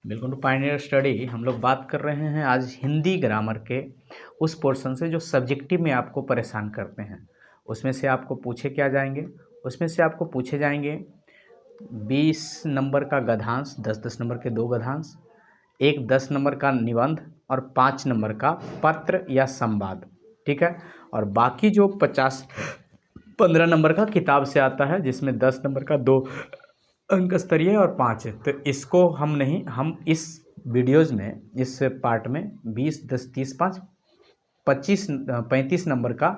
Welcome to Pioneer study. हम लोग बात कर रहे हैं आज हिंदी ग्रामर के उस पोर्शन से जो सब्जेक्टिव में आपको परेशान करते हैं। उसमें से आपको पूछे क्या जाएंगे? उसमें से आपको पूछे जाएंगे 20 नंबर का गद्यांश, 10-10 नंबर के 2 गद्यांश, एक 10 नंबर का निबंध और 5 नंबर का पत्र या संवाद। ठीक है। और बाकी जो 15 नंबर का किताब से आता है, जिसमें 10 नंबर का 2 अंक स्तरीय और 5 है। तो इसको हम इस वीडियोज़ में, इस पार्ट में 20, 10, 30, 5, 25, 35 नंबर का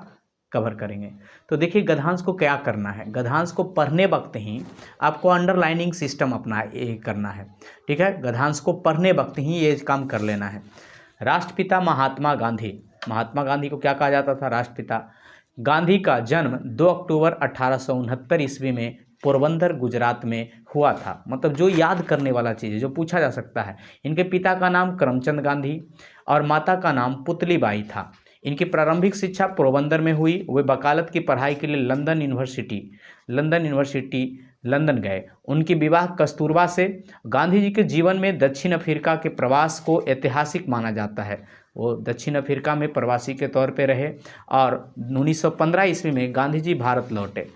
कवर करेंगे। तो देखिए गद्यांश को क्या करना है। गद्यांश को पढ़ने वक्त ही आपको अंडरलाइनिंग सिस्टम अपना ये करना है। ठीक है। गद्यांश को पढ़ने वक्त ही ये काम कर लेना है। राष्ट्रपिता महात्मा गांधी को क्या कहा जाता था? राष्ट्रपिता। गांधी का जन्म 2 अक्टूबर 1869 ईस्वी में पोरबंदर गुजरात में हुआ था। मतलब जो याद करने वाला चीज़ है, जो पूछा जा सकता है। इनके पिता का नाम करमचंद गांधी और माता का नाम पुतलीबाई था। इनकी प्रारंभिक शिक्षा पोरबंदर में हुई। वे वकालत की पढ़ाई के लिए लंदन गए। उनकी विवाह कस्तूरबा से। गांधी जी के जीवन में दक्षिण अफ्रीका के प्रवास को ऐतिहासिक माना जाता है। वो दक्षिण अफ्रीका में प्रवासी के तौर पे रहे और 1915 ईस्वी में गांधी जी भारत लौटे।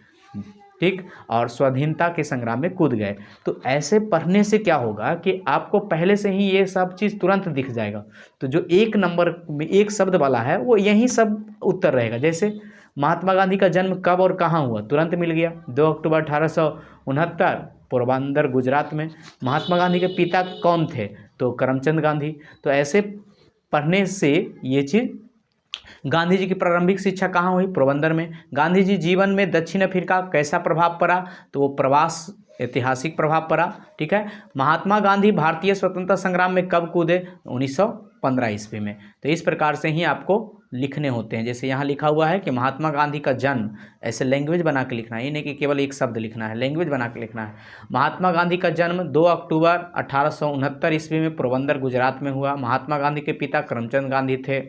ठीक। और स्वाधीनता के संग्राम में कूद गए। तो ऐसे पढ़ने से क्या होगा कि आपको पहले से ही ये सब चीज़ तुरंत दिख जाएगा। तो जो एक नंबर में एक शब्द वाला है वो यही सब उत्तर रहेगा। जैसे महात्मा गांधी का जन्म कब और कहाँ हुआ, तुरंत मिल गया, 2 अक्टूबर 1869 पोरबंदर गुजरात में। महात्मा गांधी के पिता कौन थे? तो करमचंद गांधी। तो ऐसे पढ़ने से ये चीज़। गांधी जी की प्रारंभिक शिक्षा कहाँ हुई? पोरबंदर में। गांधी जी जीवन में दक्षिण अफ्रीका कैसा प्रभाव पड़ा? तो वो प्रवास, ऐतिहासिक प्रभाव पड़ा। ठीक है। महात्मा गांधी भारतीय स्वतंत्रता संग्राम में कब कूदे? 1915 ईस्वी में। तो इस प्रकार से ही आपको लिखने होते हैं। जैसे यहाँ लिखा हुआ है कि महात्मा गांधी का जन्म, ऐसे लैंग्वेज बना के लिखना है, ये नहीं कि केवल एक शब्द लिखना है, लैंग्वेज बना के लिखना है। महात्मा गांधी का जन्म 2 अक्टूबर 1869 ईस्वी में पोरबंदर गुजरात में हुआ। महात्मा गांधी के पिता करमचंद गांधी थे।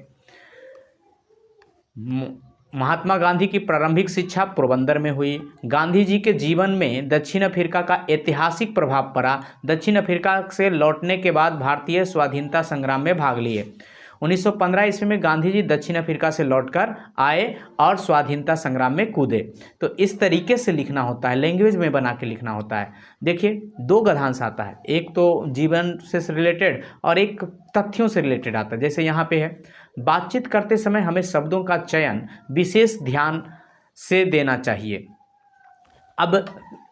महात्मा गांधी की प्रारंभिक शिक्षा पोरबंदर में हुई। गांधी जी के जीवन में दक्षिण अफ्रीका का ऐतिहासिक प्रभाव पड़ा। दक्षिण अफ्रीका से लौटने के बाद भारतीय स्वाधीनता संग्राम में भाग लिए। 1915 ईस्वी में गांधी जी दक्षिण अफ्रीका से लौटकर आए और स्वाधीनता संग्राम में कूदे। तो इस तरीके से लिखना होता है, लैंग्वेज में बना के लिखना होता है। देखिए 2 गद्यांश आता है, एक तो जीवन से रिलेटेड और एक तथ्यों से रिलेटेड आता है। जैसे यहाँ पे है, बातचीत करते समय हमें शब्दों का चयन विशेष ध्यान से देना चाहिए। अब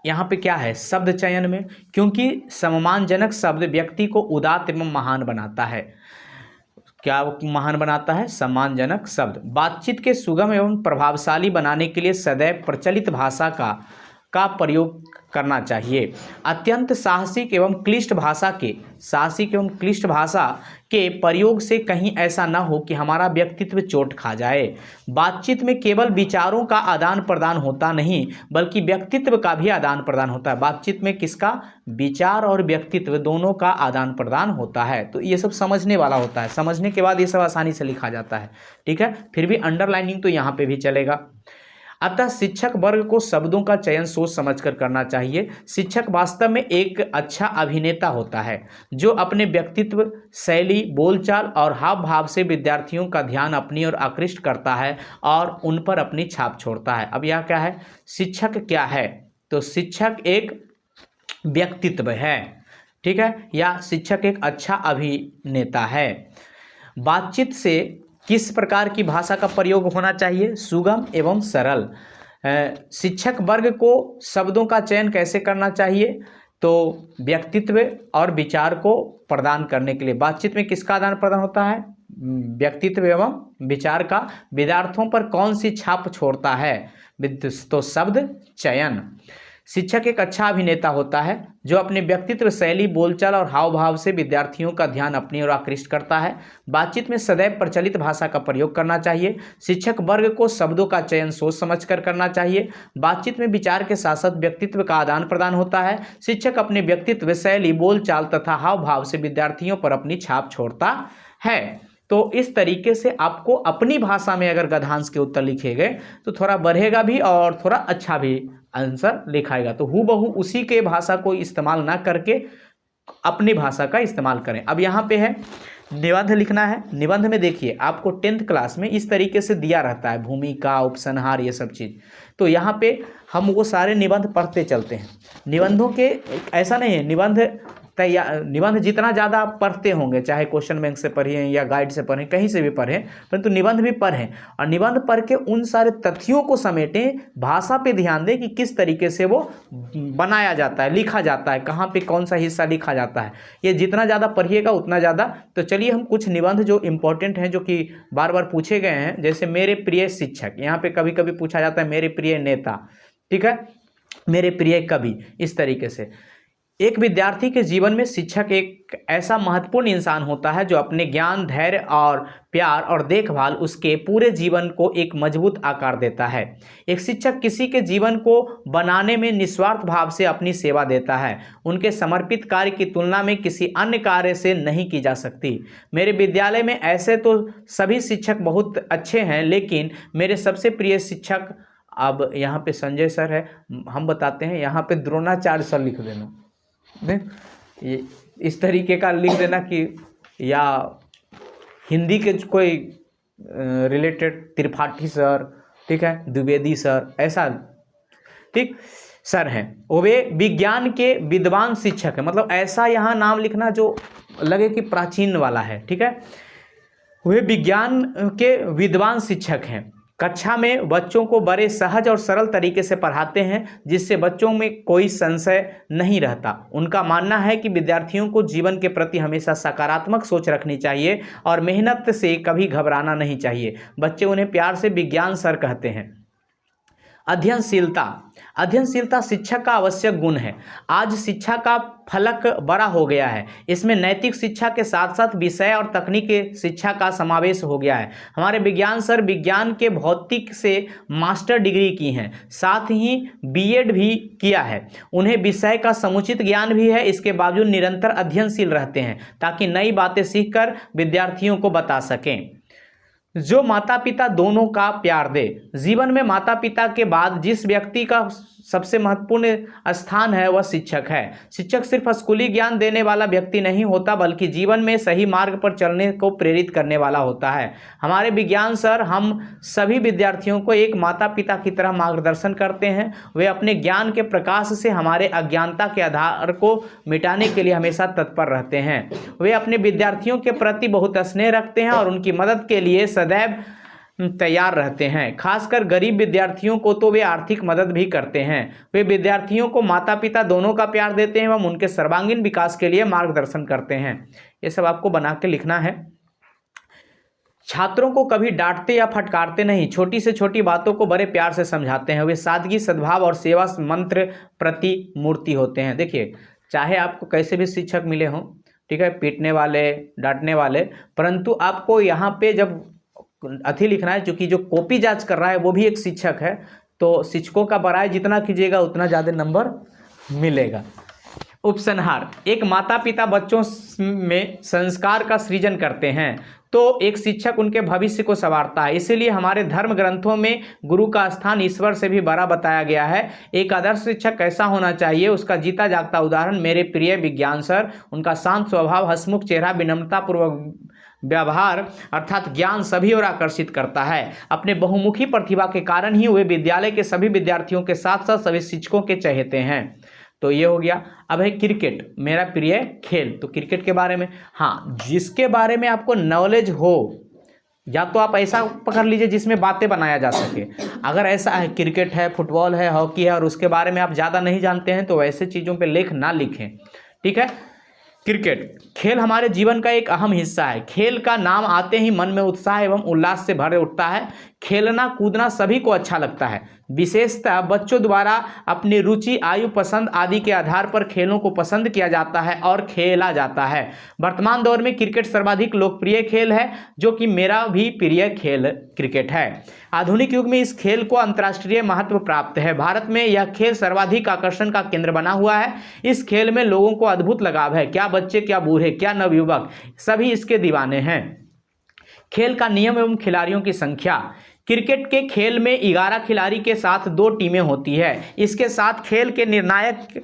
यहाँ पे क्या है? शब्द चयन में, क्योंकि सम्मानजनक शब्द व्यक्ति को उदात्त एवं महान बनाता है। क्या महान बनाता है? सम्मानजनक शब्द। बातचीत के सुगम एवं प्रभावशाली बनाने के लिए सदैव प्रचलित भाषा का प्रयोग करना चाहिए। अत्यंत साहसिक एवं क्लिष्ट भाषा के प्रयोग से कहीं ऐसा न हो कि हमारा व्यक्तित्व चोट खा जाए। बातचीत में केवल विचारों का आदान प्रदान होता नहीं, बल्कि व्यक्तित्व का भी आदान प्रदान होता है। बातचीत में किसका? विचार और व्यक्तित्व दोनों का आदान प्रदान होता है। तो ये सब समझने वाला होता है, समझने के बाद ये सब आसानी से लिखा जाता है। ठीक है। फिर भी अंडरलाइनिंग तो यहाँ पे भी चलेगा। अतः शिक्षक वर्ग को शब्दों का चयन सोच समझकर करना चाहिए। शिक्षक वास्तव में एक अच्छा अभिनेता होता है, जो अपने व्यक्तित्व, शैली, बोलचाल और हाव भाव से विद्यार्थियों का ध्यान अपनी ओर आकृष्ट करता है और उन पर अपनी छाप छोड़ता है। अब यह क्या है? शिक्षक क्या है? तो शिक्षक एक व्यक्तित्व है। ठीक है। या शिक्षक एक अच्छा अभिनेता है। बातचीत से किस प्रकार की भाषा का प्रयोग होना चाहिए? सुगम एवं सरल। शिक्षक वर्ग को शब्दों का चयन कैसे करना चाहिए? तो व्यक्तित्व और विचार को प्रदान करने के लिए। बातचीत में किसका आदान प्रदान होता है? व्यक्तित्व एवं विचार का। विद्यार्थियों पर कौन सी छाप छोड़ता है? तो शब्द चयन। शिक्षक एक अच्छा अभिनेता होता है, जो अपने व्यक्तित्व, शैली, बोलचाल और हाव भाव से विद्यार्थियों का ध्यान अपनी ओर आकृष्ट करता है। बातचीत में सदैव प्रचलित भाषा का प्रयोग करना चाहिए। शिक्षक वर्ग को शब्दों का चयन सोच समझकर करना चाहिए। बातचीत में विचार के साथ साथ व्यक्तित्व का आदान प्रदान होता है। शिक्षक अपने व्यक्तित्व, शैली, बोलचाल तथा हाव भाव से विद्यार्थियों पर अपनी छाप छोड़ता है। तो इस तरीके से आपको अपनी भाषा में अगर गद्यांश के उत्तर लिखे गए तो थोड़ा बढ़ेगा भी और थोड़ा अच्छा भी आंसर लिखाएगा। तो हूबहू उसी के भाषा को इस्तेमाल ना करके अपनी भाषा का इस्तेमाल करें। अब यहाँ पे है निबंध लिखना है। निबंध में देखिए आपको 10th क्लास में इस तरीके से दिया रहता है, भूमिका, उपसंहार, ये सब चीज़। तो यहाँ पे हम वो सारे निबंध पढ़ते चलते हैं। निबंधों के ऐसा नहीं है, निबंध जितना ज़्यादा आप पढ़ते होंगे, चाहे क्वेश्चन बैंक से पढ़ें या गाइड से पढ़ें, कहीं से भी पढ़ें, परंतु निबंध भी पढ़ें और निबंध पढ़ के उन सारे तथ्यों को समेटें, भाषा पे ध्यान दें कि किस तरीके से वो बनाया जाता है, लिखा जाता है, कहाँ पे कौन सा हिस्सा लिखा जाता है। ये जितना ज़्यादा पढ़िएगा उतना ज़्यादा। तो चलिए हम कुछ निबंध जो इम्पोर्टेंट हैं, जो कि बार बार पूछे गए हैं, जैसे मेरे प्रिय शिक्षक, यहाँ पे कभी कभी पूछा जाता है मेरे प्रिय नेता, ठीक है, मेरे प्रिय कवि, इस तरीके से। एक विद्यार्थी के जीवन में शिक्षक एक ऐसा महत्वपूर्ण इंसान होता है जो अपने ज्ञान, धैर्य और प्यार और देखभाल उसके पूरे जीवन को एक मजबूत आकार देता है। एक शिक्षक किसी के जीवन को बनाने में निस्वार्थ भाव से अपनी सेवा देता है। उनके समर्पित कार्य की तुलना में किसी अन्य कार्य से नहीं की जा सकती। मेरे विद्यालय में ऐसे तो सभी शिक्षक बहुत अच्छे हैं, लेकिन मेरे सबसे प्रिय शिक्षक, अब यहाँ पे संजय सर है, हम बताते हैं, यहाँ पे द्रोणाचार्य सर लिख देना, ये इस तरीके का लिख देना कि, या हिंदी के कोई रिलेटेड त्रिपाठी सर, ठीक है, द्विवेदी सर, ऐसा, ठीक, सर हैं। वो वे विज्ञान के विद्वान शिक्षक है, मतलब ऐसा यहाँ नाम लिखना जो लगे कि प्राचीन वाला है, ठीक है। वे विज्ञान के विद्वान शिक्षक हैं। कक्षा में बच्चों को बड़े सहज और सरल तरीके से पढ़ाते हैं, जिससे बच्चों में कोई संशय नहीं रहता। उनका मानना है कि विद्यार्थियों को जीवन के प्रति हमेशा सकारात्मक सोच रखनी चाहिए और मेहनत से कभी घबराना नहीं चाहिए। बच्चे उन्हें प्यार से विज्ञान सर कहते हैं। अध्ययनशीलता शिक्षा का आवश्यक गुण है। आज शिक्षा का फलक बड़ा हो गया है। इसमें नैतिक शिक्षा के साथ साथ विषय और तकनीकी शिक्षा का समावेश हो गया है। हमारे विज्ञान सर विज्ञान के भौतिक से मास्टर डिग्री की हैं, साथ ही बीएड भी किया है। उन्हें विषय का समुचित ज्ञान भी है। इसके बावजूद निरंतर अध्ययनशील रहते हैं ताकि नई बातें सीखकर विद्यार्थियों को बता सकें। जो माता पिता दोनों का प्यार दे। जीवन में माता पिता के बाद जिस व्यक्ति का सबसे महत्वपूर्ण स्थान है वह शिक्षक है। शिक्षक सिर्फ स्कूली ज्ञान देने वाला व्यक्ति नहीं होता, बल्कि जीवन में सही मार्ग पर चलने को प्रेरित करने वाला होता है। हमारे विज्ञान सर हम सभी विद्यार्थियों को एक माता पिता की तरह मार्गदर्शन करते हैं। वे अपने ज्ञान के प्रकाश से हमारे अज्ञानता के आधार को मिटाने के लिए हमेशा तत्पर रहते हैं। वे अपने विद्यार्थियों के प्रति बहुत स्नेह रखते हैं और उनकी मदद के लिए सदैव तैयार रहते हैं। खासकर गरीब विद्यार्थियों को तो वे आर्थिक मदद भी करते हैं। वे विद्यार्थियों को माता पिता दोनों का प्यार देते हैं एवं उनके सर्वांगीण विकास के लिए मार्गदर्शन करते हैं। ये सब आपको बना के लिखना है। छात्रों को कभी डांटते या फटकारते नहीं, छोटी से छोटी बातों को बड़े प्यार से समझाते हैं। वे सादगी, सद्भाव और सेवा मंत्र प्रति मूर्ति होते हैं। देखिए, चाहे आपको कैसे भी शिक्षक मिले हों, ठीक है, पीटने वाले, डांटने वाले, परंतु आपको यहाँ पे जब अथी लिखना है, क्योंकि जो कॉपी जांच कर रहा है वो भी एक शिक्षक है, तो शिक्षकों का बड़ाई जितना कीजिएगा उतना ज़्यादा नंबर मिलेगा। उपसंहार। एक माता पिता बच्चों में संस्कार का सृजन करते हैं तो एक शिक्षक उनके भविष्य को संवारता है। इसीलिए हमारे धर्म ग्रंथों में गुरु का स्थान ईश्वर से भी बड़ा बताया गया है। एक आदर्श शिक्षक कैसा होना चाहिए, उसका जीता जागता उदाहरण मेरे प्रिय विज्ञान सर। उनका शांत स्वभाव, हंसमुख चेहरा, विनम्रतापूर्वक व्यवहार अर्थात ज्ञान सभी ओर आकर्षित करता है। अपने बहुमुखी प्रतिभा के कारण ही वे विद्यालय के सभी विद्यार्थियों के साथ साथ सभी शिक्षकों के चहेते हैं। तो ये हो गया। अब है क्रिकेट, मेरा प्रिय खेल। तो क्रिकेट के बारे में, हाँ, जिसके बारे में आपको नॉलेज हो, या तो आप ऐसा पकड़ लीजिए जिसमें बातें बनाया जा सके। अगर ऐसा है क्रिकेट है, फुटबॉल है, हॉकी है और उसके बारे में आप ज़्यादा नहीं जानते हैं तो ऐसे चीज़ों पे लेख ना लिखें, ठीक है। क्रिकेट खेल हमारे जीवन का एक अहम हिस्सा है। खेल का नाम आते ही मन में उत्साह एवं उल्लास से भर उठता है। खेलना कूदना सभी को अच्छा लगता है। विशेषतः बच्चों द्वारा अपनी रुचि, आयु, पसंद आदि के आधार पर खेलों को पसंद किया जाता है और खेला जाता है। वर्तमान दौर में क्रिकेट सर्वाधिक लोकप्रिय खेल है, जो कि मेरा भी प्रिय खेल क्रिकेट है। आधुनिक युग में इस खेल को अंतर्राष्ट्रीय महत्व प्राप्त है। भारत में यह खेल सर्वाधिक आकर्षण का केंद्र बना हुआ है। इस खेल में लोगों को अद्भुत लगाव है। क्या बच्चे, क्या बूढ़े, क्या नवयुवक, सभी इसके दीवाने हैं। खेल का नियम एवं खिलाड़ियों की संख्या। क्रिकेट के खेल में 11 खिलाड़ी के साथ 2 टीमें होती है। इसके साथ खेल के निर्णायक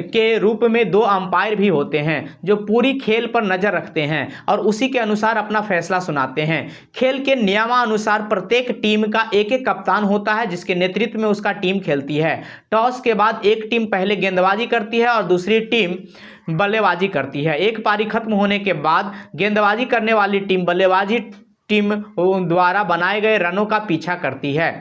के रूप में 2 अंपायर भी होते हैं जो पूरी खेल पर नजर रखते हैं और उसी के अनुसार अपना फैसला सुनाते हैं। खेल के नियमानुसार प्रत्येक टीम का एक एक कप्तान होता है जिसके नेतृत्व में उसका टीम खेलती है। टॉस के बाद एक टीम पहले गेंदबाजी करती है और दूसरी टीम बल्लेबाजी करती है। एक पारी खत्म होने के बाद गेंदबाजी करने वाली टीम बल्लेबाजी टीम द्वारा बनाए गए रनों का पीछा करती है।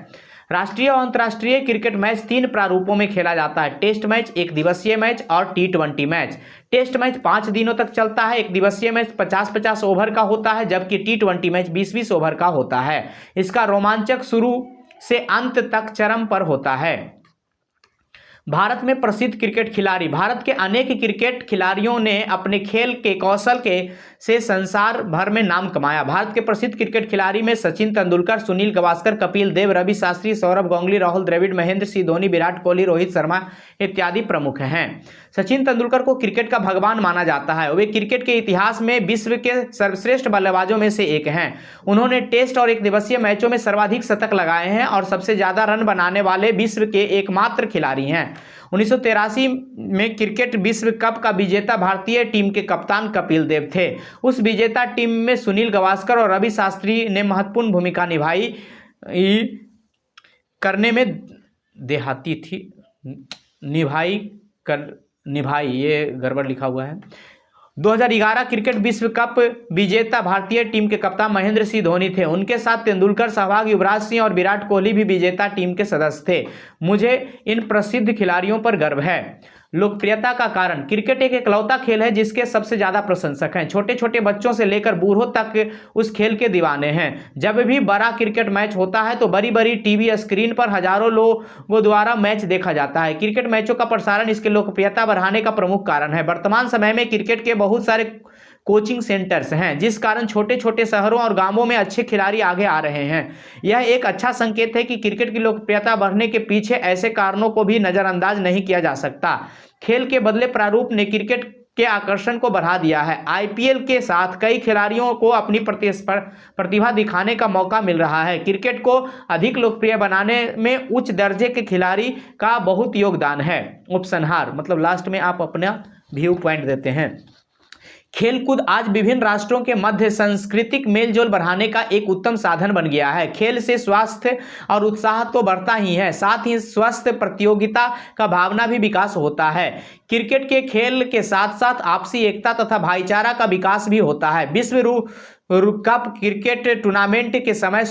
राष्ट्रीय और अंतर्राष्ट्रीय क्रिकेट मैच 3 प्रारूपों में खेला जाता है: टेस्ट मैच, एक दिवसीय मैच और T20 मैच। टेस्ट मैच 5 दिनों तक चलता है। एक दिवसीय मैच 50-50 ओवर का होता है जबकि T20 मैच 20-20 ओवर का होता है। इसका रोमांचक शुरू से अंत तक चरम पर होता है। भारत में प्रसिद्ध क्रिकेट खिलाड़ी। भारत के अनेक क्रिकेट खिलाड़ियों ने अपने खेल के कौशल से संसार भर में नाम कमाया। भारत के प्रसिद्ध क्रिकेट खिलाड़ी में सचिन तेंदुलकर, सुनील गावस्कर, कपिल देव, रवि शास्त्री, सौरभ गांगुली, राहुल द्रविड़, महेंद्र सिंह धोनी, विराट कोहली, रोहित शर्मा इत्यादि प्रमुख हैं। सचिन तेंदुलकर को क्रिकेट का भगवान माना जाता है। वे क्रिकेट के इतिहास में विश्व के सर्वश्रेष्ठ बल्लेबाजों में से एक हैं। उन्होंने टेस्ट और एक दिवसीय मैचों में सर्वाधिक शतक लगाए हैं और सबसे ज्यादा रन बनाने वाले विश्व के एकमात्र खिलाड़ी हैं। 1983 में क्रिकेट विश्व कप का विजेता भारतीय टीम के कप्तान कपिल देव थे। उस विजेता टीम में सुनील गावस्कर और रवि शास्त्री ने महत्वपूर्ण भूमिका निभाई। ये गड़बड़ लिखा हुआ है। 2011 क्रिकेट विश्व कप विजेता भारतीय टीम के कप्तान महेंद्र सिंह धोनी थे। उनके साथ तेंदुलकर, सहवाग, युवराज सिंह और विराट कोहली भी विजेता टीम के सदस्य थे। मुझे इन प्रसिद्ध खिलाड़ियों पर गर्व है। लोकप्रियता का कारण। क्रिकेट एक इकलौता खेल है जिसके सबसे ज्यादा प्रशंसक हैं। छोटे छोटे बच्चों से लेकर बूढ़ों तक उस खेल के दीवाने हैं। जब भी बड़ा क्रिकेट मैच होता है तो बड़ी बड़ी टीवी स्क्रीन पर हजारों लोगों द्वारा मैच देखा जाता है। क्रिकेट मैचों का प्रसारण इसकी लोकप्रियता बढ़ाने का प्रमुख कारण है। वर्तमान समय में क्रिकेट के बहुत सारे कोचिंग सेंटर्स हैं जिस कारण छोटे छोटे शहरों और गांवों में अच्छे खिलाड़ी आगे आ रहे हैं। यह एक अच्छा संकेत है कि क्रिकेट की लोकप्रियता बढ़ने के पीछे ऐसे कारणों को भी नजरअंदाज नहीं किया जा सकता। खेल के बदले प्रारूप ने क्रिकेट के आकर्षण को बढ़ा दिया है। आईपीएल के साथ कई खिलाड़ियों को अपनी प्रतिभा दिखाने का मौका मिल रहा है। क्रिकेट को अधिक लोकप्रिय बनाने में उच्च दर्जे के खिलाड़ी का बहुत योगदान है। उपसंहार मतलब लास्ट में आप अपना व्यू पॉइंट देते हैं। खेलकूद आज विभिन्न राष्ट्रों के मध्य सांस्कृतिक मेलजोल बढ़ाने का एक उत्तम साधन बन गया है। खेल से स्वास्थ्य और उत्साह तो बढ़ता ही है, साथ ही स्वस्थ प्रतियोगिता का भावना भी विकास होता है। क्रिकेट के खेल के साथ साथ आपसी एकता तथा भाईचारा का विकास भी होता है। विश्व कप क्रिकेट टूर्नामेंट के समय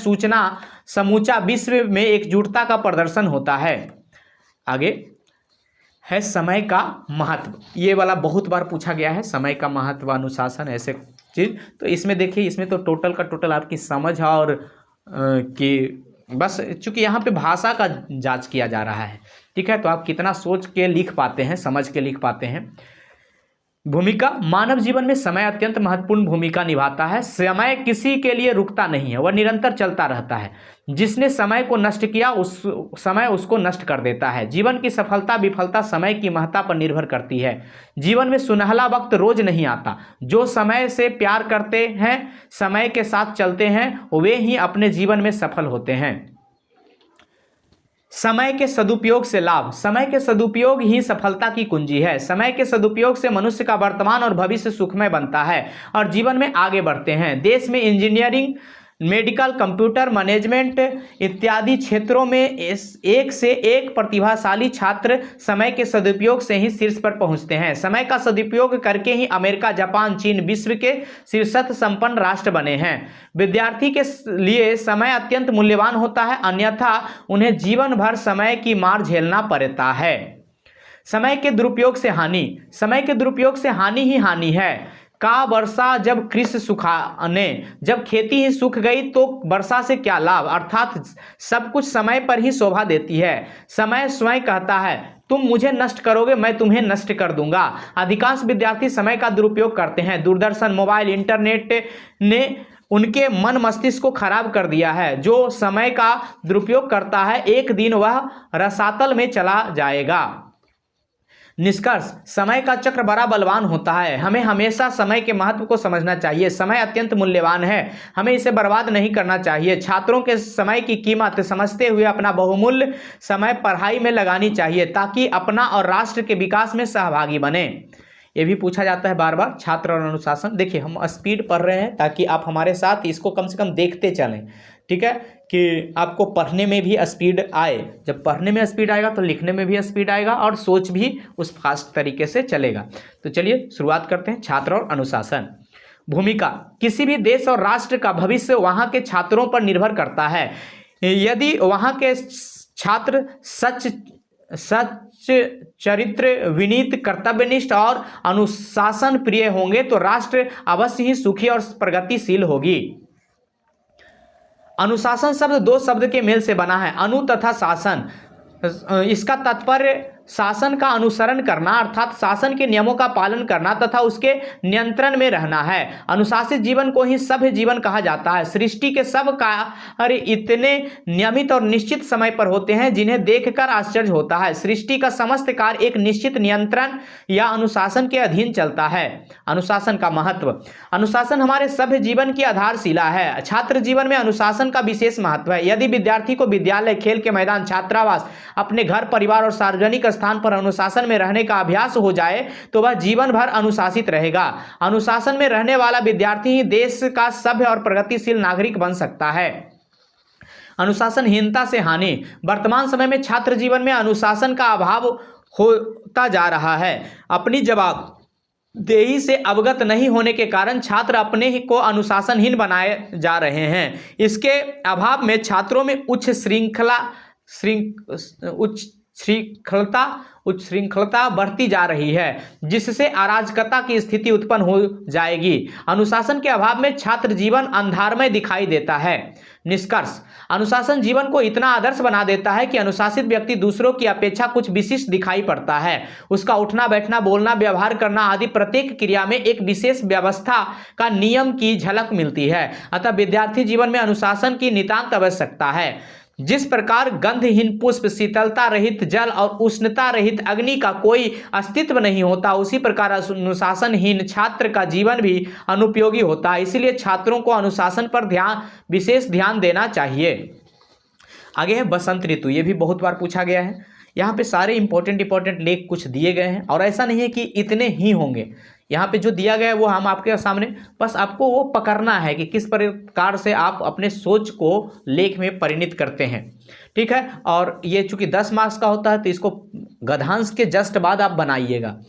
समूचा विश्व में एकजुटता का प्रदर्शन होता है। आगे है समय का महत्व। ये वाला बहुत बार पूछा गया है, समय का महत्व, अनुशासन, ऐसे चीज। तो इसमें देखिए, इसमें तो टोटल का टोटल आपकी समझ और कि बस चूंकि यहाँ पे भाषा का जांच किया जा रहा है, ठीक है, तो आप कितना सोच के लिख पाते हैं, समझ के लिख पाते हैं। भूमिका। मानव जीवन में समय अत्यंत महत्वपूर्ण भूमिका निभाता है। समय किसी के लिए रुकता नहीं है, वह निरंतर चलता रहता है। जिसने समय को नष्ट किया समय उसको नष्ट कर देता है। जीवन की सफलता विफलता समय की महत्ता पर निर्भर करती है। जीवन में सुनहला वक्त रोज नहीं आता। जो समय से प्यार करते हैं, समय के साथ चलते हैं, वे ही अपने जीवन में सफल होते हैं। समय के सदुपयोग से लाभ। समय के सदुपयोग ही सफलता की कुंजी है। समय के सदुपयोग से मनुष्य का वर्तमान और भविष्य सुखमय बनता है और जीवन में आगे बढ़ते हैं। देश में इंजीनियरिंग, मेडिकल, कंप्यूटर, मैनेजमेंट इत्यादि क्षेत्रों में एक से एक प्रतिभाशाली छात्र समय के सदुपयोग से ही शीर्ष पर पहुंचते हैं। समय का सदुपयोग करके ही अमेरिका, जापान, चीन विश्व के शीर्षस्थ संपन्न राष्ट्र बने हैं। विद्यार्थी के लिए समय अत्यंत मूल्यवान होता है, अन्यथा उन्हें जीवन भर समय की मार झेलना पड़ता है। समय के दुरुपयोग से हानि। समय के दुरुपयोग से हानि ही हानि है। का वर्षा जब कृषि सुखाने, जब खेती ही सूख गई तो वर्षा से क्या लाभ। अर्थात सब कुछ समय पर ही शोभा देती है। समय स्वयं कहता है, तुम मुझे नष्ट करोगे, मैं तुम्हें नष्ट कर दूंगा। अधिकांश विद्यार्थी समय का दुरुपयोग करते हैं। दूरदर्शन, मोबाइल, इंटरनेट ने उनके मन मस्तिष्क को खराब कर दिया है। जो समय का दुरुपयोग करता है, एक दिन वह रसातल में चला जाएगा। निष्कर्ष, समय का चक्र बड़ा बलवान होता है। हमें हमेशा समय के महत्व को समझना चाहिए। समय अत्यंत मूल्यवान है, हमें इसे बर्बाद नहीं करना चाहिए। छात्रों के समय की कीमत समझते हुए अपना बहुमूल्य समय पढ़ाई में लगानी चाहिए ताकि अपना और राष्ट्र के विकास में सहभागी बने। ये भी पूछा जाता है बार बार, छात्र और अनुशासन। देखिए हम स्पीड पढ़ रहे हैं ताकि आप हमारे साथ इसको कम से कम देखते चलें, ठीक है, कि आपको पढ़ने में भी स्पीड आए। जब पढ़ने में स्पीड आएगा तो लिखने में भी स्पीड आएगा और सोच भी उस फास्ट तरीके से चलेगा। तो चलिए शुरुआत करते हैं। छात्र और अनुशासन। भूमिका, किसी भी देश और राष्ट्र का भविष्य वहाँ के छात्रों पर निर्भर करता है। यदि वहाँ के छात्र सच चरित्र, विनीत, कर्तव्यनिष्ठ और अनुशासन प्रिय होंगे तो राष्ट्र अवश्य ही सुखी और प्रगतिशील होगी। अनुशासन शब्द दो शब्द के मेल से बना है, अनु तथा शासन। इसका तात्पर्य शासन का अनुसरण करना अर्थात शासन के नियमों का पालन करना तथा उसके नियंत्रण में रहना है। अनुशासित जीवन को ही सभ्य जीवन कहा जाता है। सृष्टि के सब कार्य इतने नियमित और निश्चित समय पर होते हैं जिन्हें देखकर आश्चर्य होता है। सृष्टि का समस्त कार्य एक निश्चित नियंत्रण या अनुशासन के अधीन चलता है। अनुशासन का महत्व, अनुशासन हमारे सभ्य जीवन की आधारशिला है। छात्र जीवन में अनुशासन का विशेष महत्व है। यदि विद्यार्थी को विद्यालय, खेल के मैदान, छात्रावास, अपने घर, परिवार और सार्वजनिक स्थान पर अनुशासन में रहने का अभ्यास हो जाए तो वह जीवन भर अनुशासित रहेगा। अनुशासन में रहने वाला विद्यार्थी ही देश का सभ्य और प्रगतिशील नागरिक बन सकता है। अनुशासनहीनता से हानि, वर्तमान समय में छात्र जीवन में अनुशासन का अभाव होता जा रहा है। अपनी जवाबदेही से अवगत नहीं होने के कारण छात्र अपने ही को अनुशासनहीन बनाए जा रहे हैं। इसके अभाव में छात्रों में उच्च श्रृंखलता बढ़ती जा रही है जिससे अराजकता की स्थिति उत्पन्न हो जाएगी। अनुशासन के अभाव में छात्र जीवन अंधारमय दिखाई देता है। निष्कर्ष, अनुशासन जीवन को इतना आदर्श बना देता है कि अनुशासित व्यक्ति दूसरों की अपेक्षा कुछ विशिष्ट दिखाई पड़ता है। उसका उठना, बैठना, बोलना, व्यवहार करना आदि प्रत्येक क्रिया में एक विशेष व्यवस्था का नियम की झलक मिलती है। अतः विद्यार्थी जीवन में अनुशासन की नितांत आवश्यकता है। जिस प्रकार गंधहीन पुष्प, शीतलता रहित जल और उष्णता रहित अग्नि का कोई अस्तित्व नहीं होता, उसी प्रकार अनुशासनहीन छात्र का जीवन भी अनुपयोगी होता है। इसलिए छात्रों को अनुशासन पर विशेष ध्यान देना चाहिए। आगे है बसंत ऋतु। ये भी बहुत बार पूछा गया है। यहाँ पे सारे इंपॉर्टेंट लेख कुछ दिए गए हैं और ऐसा नहीं है कि इतने ही होंगे। यहाँ पे जो दिया गया है वो हम आपके सामने, बस आपको वो पकड़ना है कि किस प्रकार से आप अपने सोच को लेख में परिणित करते हैं, ठीक है। और ये चूंकि 10 मार्क्स का होता है तो इसको गद्यांश के जस्ट बाद आप बनाइएगा।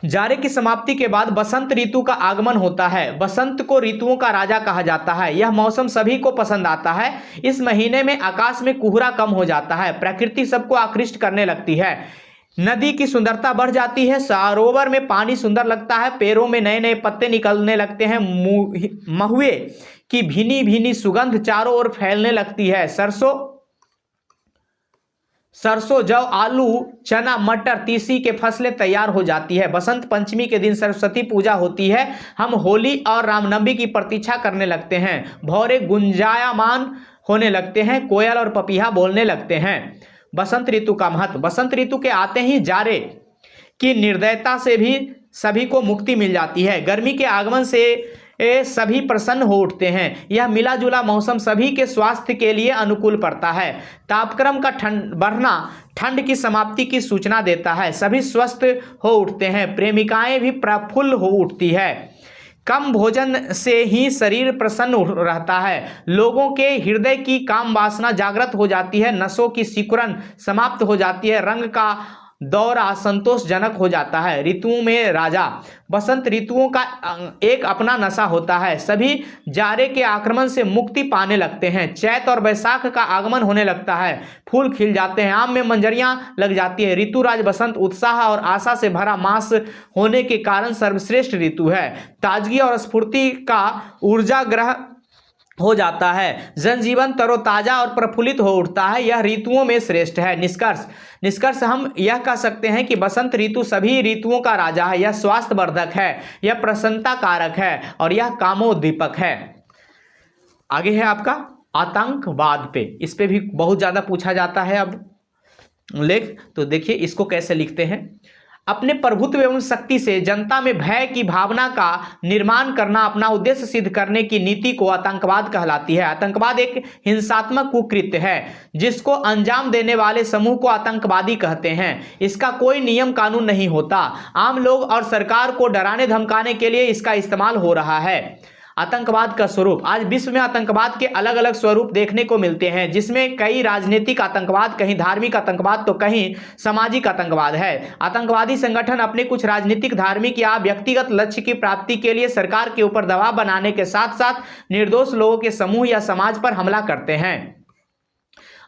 जाड़े की समाप्ति के बाद बसंत ऋतु का आगमन होता है। बसंत को ऋतुओं का राजा कहा जाता है। यह मौसम सभी को पसंद आता है। इस महीने में आकाश में कोहरा कम हो जाता है, प्रकृति सबको आकृष्ट करने लगती है, नदी की सुंदरता बढ़ जाती है, सरोवर में पानी सुंदर लगता है, पेड़ों में नए नए पत्ते निकलने लगते हैं, महुए की भीनी भीनी सुगंध चारों ओर फैलने लगती है, सरसों, जौ, आलू, चना, मटर, तीसी के फसलें तैयार हो जाती है। बसंत पंचमी के दिन सरस्वती पूजा होती है। हम होली और रामनवमी की प्रतीक्षा करने लगते हैं। भौरे गुंजायमान होने लगते हैं, कोयल और पपीहा बोलने लगते हैं। बसंत ऋतु का महत्व, बसंत ऋतु के आते ही जाड़े की निर्दयता से भी सभी को मुक्ति मिल जाती है। गर्मी के आगमन से सभी प्रसन्न हो उठते हैं। यह मिला जुला मौसम सभी के स्वास्थ्य के लिए अनुकूल पड़ता है। तापक्रम का बढ़ना ठंड की समाप्ति की सूचना देता है। सभी स्वस्थ हो उठते हैं, प्रेमिकाएं भी प्रफुल्ल हो उठती है। कम भोजन से ही शरीर प्रसन्न रहता है। लोगों के हृदय की काम वासना जागृत हो जाती है, नसों की सिकुड़न समाप्त हो जाती है, रंग का दौरा संतोषजनक हो जाता है। ऋतुओं में राजा, बसंत ऋतुओं का एक अपना नशा होता है। सभी जाड़े के आक्रमण से मुक्ति पाने लगते हैं। चैत और वैशाख का आगमन होने लगता है, फूल खिल जाते हैं, आम में मंजरियां लग जाती है। ऋतुराज बसंत उत्साह और आशा से भरा मास होने के कारण सर्वश्रेष्ठ ऋतु है। ताजगी और स्फूर्ति का ऊर्जा ग्रह हो जाता है, जनजीवन तरोताजा और प्रफुल्लित हो उठता है। यह ऋतुओं में श्रेष्ठ है। निष्कर्ष हम यह कह सकते हैं कि बसंत ऋतु सभी ऋतुओं का राजा है। यह स्वास्थ्यवर्धक है, यह प्रसन्नता कारक है और यह कामोद्दीपक है। आगे है आपका आतंकवाद पे। इस पे भी बहुत ज़्यादा पूछा जाता है अब लेख। तो देखिए इसको कैसे लिखते हैं। अपने प्रभुत्व एवं शक्ति से जनता में भय की भावना का निर्माण करना अपना उद्देश्य सिद्ध करने की नीति को आतंकवाद कहलाती है। आतंकवाद एक हिंसात्मक कुकृत्य है जिसको अंजाम देने वाले समूह को आतंकवादी कहते हैं। इसका कोई नियम कानून नहीं होता। आम लोग और सरकार को डराने धमकाने के लिए इसका इस्तेमाल हो रहा है। आतंकवाद का स्वरूप। आज विश्व में आतंकवाद के अलग अलग स्वरूप देखने को मिलते हैं, जिसमें कई राजनीतिक आतंकवाद, कहीं धार्मिक आतंकवाद तो कहीं सामाजिक आतंकवाद है। आतंकवादी संगठन अपने कुछ राजनीतिक, धार्मिक या व्यक्तिगत लक्ष्य की प्राप्ति के लिए सरकार के ऊपर दबाव बनाने के साथ साथ निर्दोष लोगों के समूह या समाज पर हमला करते हैं।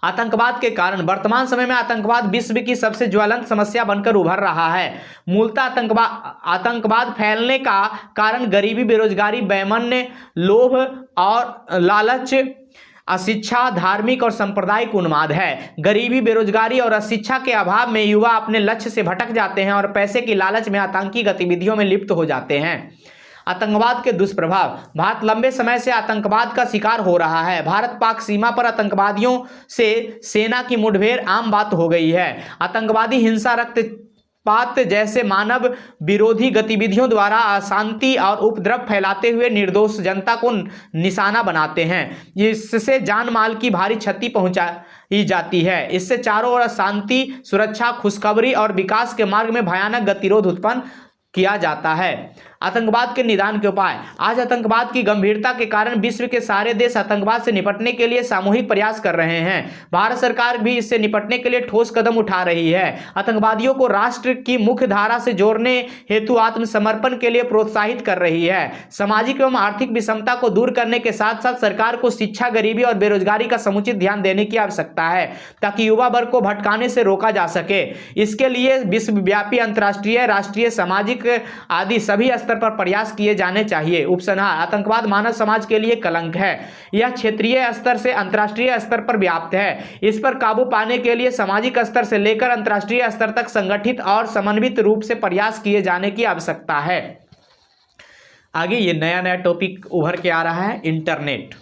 आतंकवाद के कारण। वर्तमान समय में आतंकवाद विश्व की सबसे ज्वलंत समस्या बनकर उभर रहा है। मूलतः आतंकवाद फैलने का कारण गरीबी, बेरोजगारी, वैमनस्य, लोभ और लालच, अशिक्षा, धार्मिक और सांप्रदायिक उन्माद है। गरीबी, बेरोजगारी और अशिक्षा के अभाव में युवा अपने लक्ष्य से भटक जाते हैं और पैसे की लालच में आतंकी गतिविधियों में लिप्त हो जाते हैं। आतंकवाद के दुष्प्रभाव। भारत लंबे समय से आतंकवाद का शिकार हो रहा है। भारत पाक सीमा पर आतंकवादियों से सेना की मुठभेड़ आम बात हो गई है। आतंकवादी हिंसा, रक्तपात जैसे मानव विरोधी गतिविधियों द्वारा अशांति और उपद्रव फैलाते हुए निर्दोष जनता को निशाना बनाते हैं। इससे जान माल की भारी क्षति पहुंचाई जाती है। इससे चारों ओर शांति, सुरक्षा, खुशखबरी और विकास के मार्ग में भयानक गतिरोध उत्पन्न किया जाता है। आतंकवाद के निदान के उपाय। आज आतंकवाद की गंभीरता के कारण विश्व के सारे देश आतंकवाद से निपटने के लिए सामूहिक प्रयास कर रहे हैं। भारत सरकार भी इससे निपटने के लिए ठोस कदम उठा रही है। आतंकवादियों को राष्ट्र की मुख्य धारा से जोड़ने हेतु आत्मसमर्पण के लिए प्रोत्साहित कर रही है। सामाजिक एवं आर्थिक विषमता को दूर करने के साथ साथ सरकार को शिक्षा, गरीबी और बेरोजगारी का समुचित ध्यान देने की आवश्यकता है ताकि युवा वर्ग को भटकाने से रोका जा सके। इसके लिए विश्वव्यापी, अंतर्राष्ट्रीय, राष्ट्रीय, सामाजिक आदि सभी स्तर पर प्रयास किए जाने चाहिए। उपसंहार। आतंकवाद मानव समाज के लिए कलंक है। यह क्षेत्रीय स्तर से अंतर्राष्ट्रीय स्तर पर व्याप्त है। इस पर काबू पाने के लिए सामाजिक स्तर से लेकर अंतर्राष्ट्रीय स्तर तक संगठित और समन्वित रूप से प्रयास किए जाने की आवश्यकता है। आगे ये नया नया टॉपिक उभर के आ रहा है, इंटरनेट।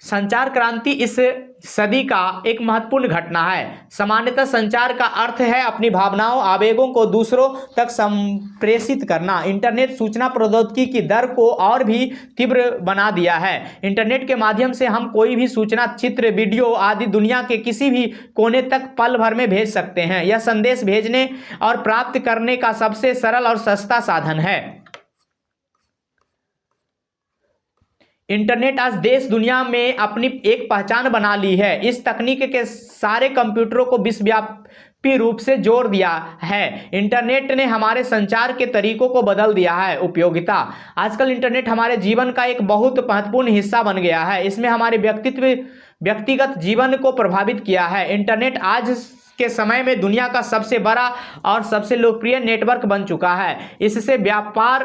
संचार क्रांति इस सदी का एक महत्वपूर्ण घटना है। सामान्यतः संचार का अर्थ है अपनी भावनाओं, आवेगों को दूसरों तक संप्रेषित करना। इंटरनेट सूचना प्रौद्योगिकी की दर को और भी तीव्र बना दिया है। इंटरनेट के माध्यम से हम कोई भी सूचना, चित्र, वीडियो आदि दुनिया के किसी भी कोने तक पल भर में भेज सकते हैं। यह संदेश भेजने और प्राप्त करने का सबसे सरल और सस्ता साधन है। इंटरनेट आज देश दुनिया में अपनी एक पहचान बना ली है। इस तकनीक के सारे कंप्यूटरों को विश्वव्यापी रूप से जोड़ दिया है। इंटरनेट ने हमारे संचार के तरीकों को बदल दिया है। उपयोगिता। आजकल इंटरनेट हमारे जीवन का एक बहुत महत्वपूर्ण हिस्सा बन गया है। इसमें हमारे व्यक्तिगत जीवन को प्रभावित किया है। इंटरनेट आज के समय में दुनिया का सबसे बड़ा और सबसे लोकप्रिय नेटवर्क बन चुका है। इससे व्यापार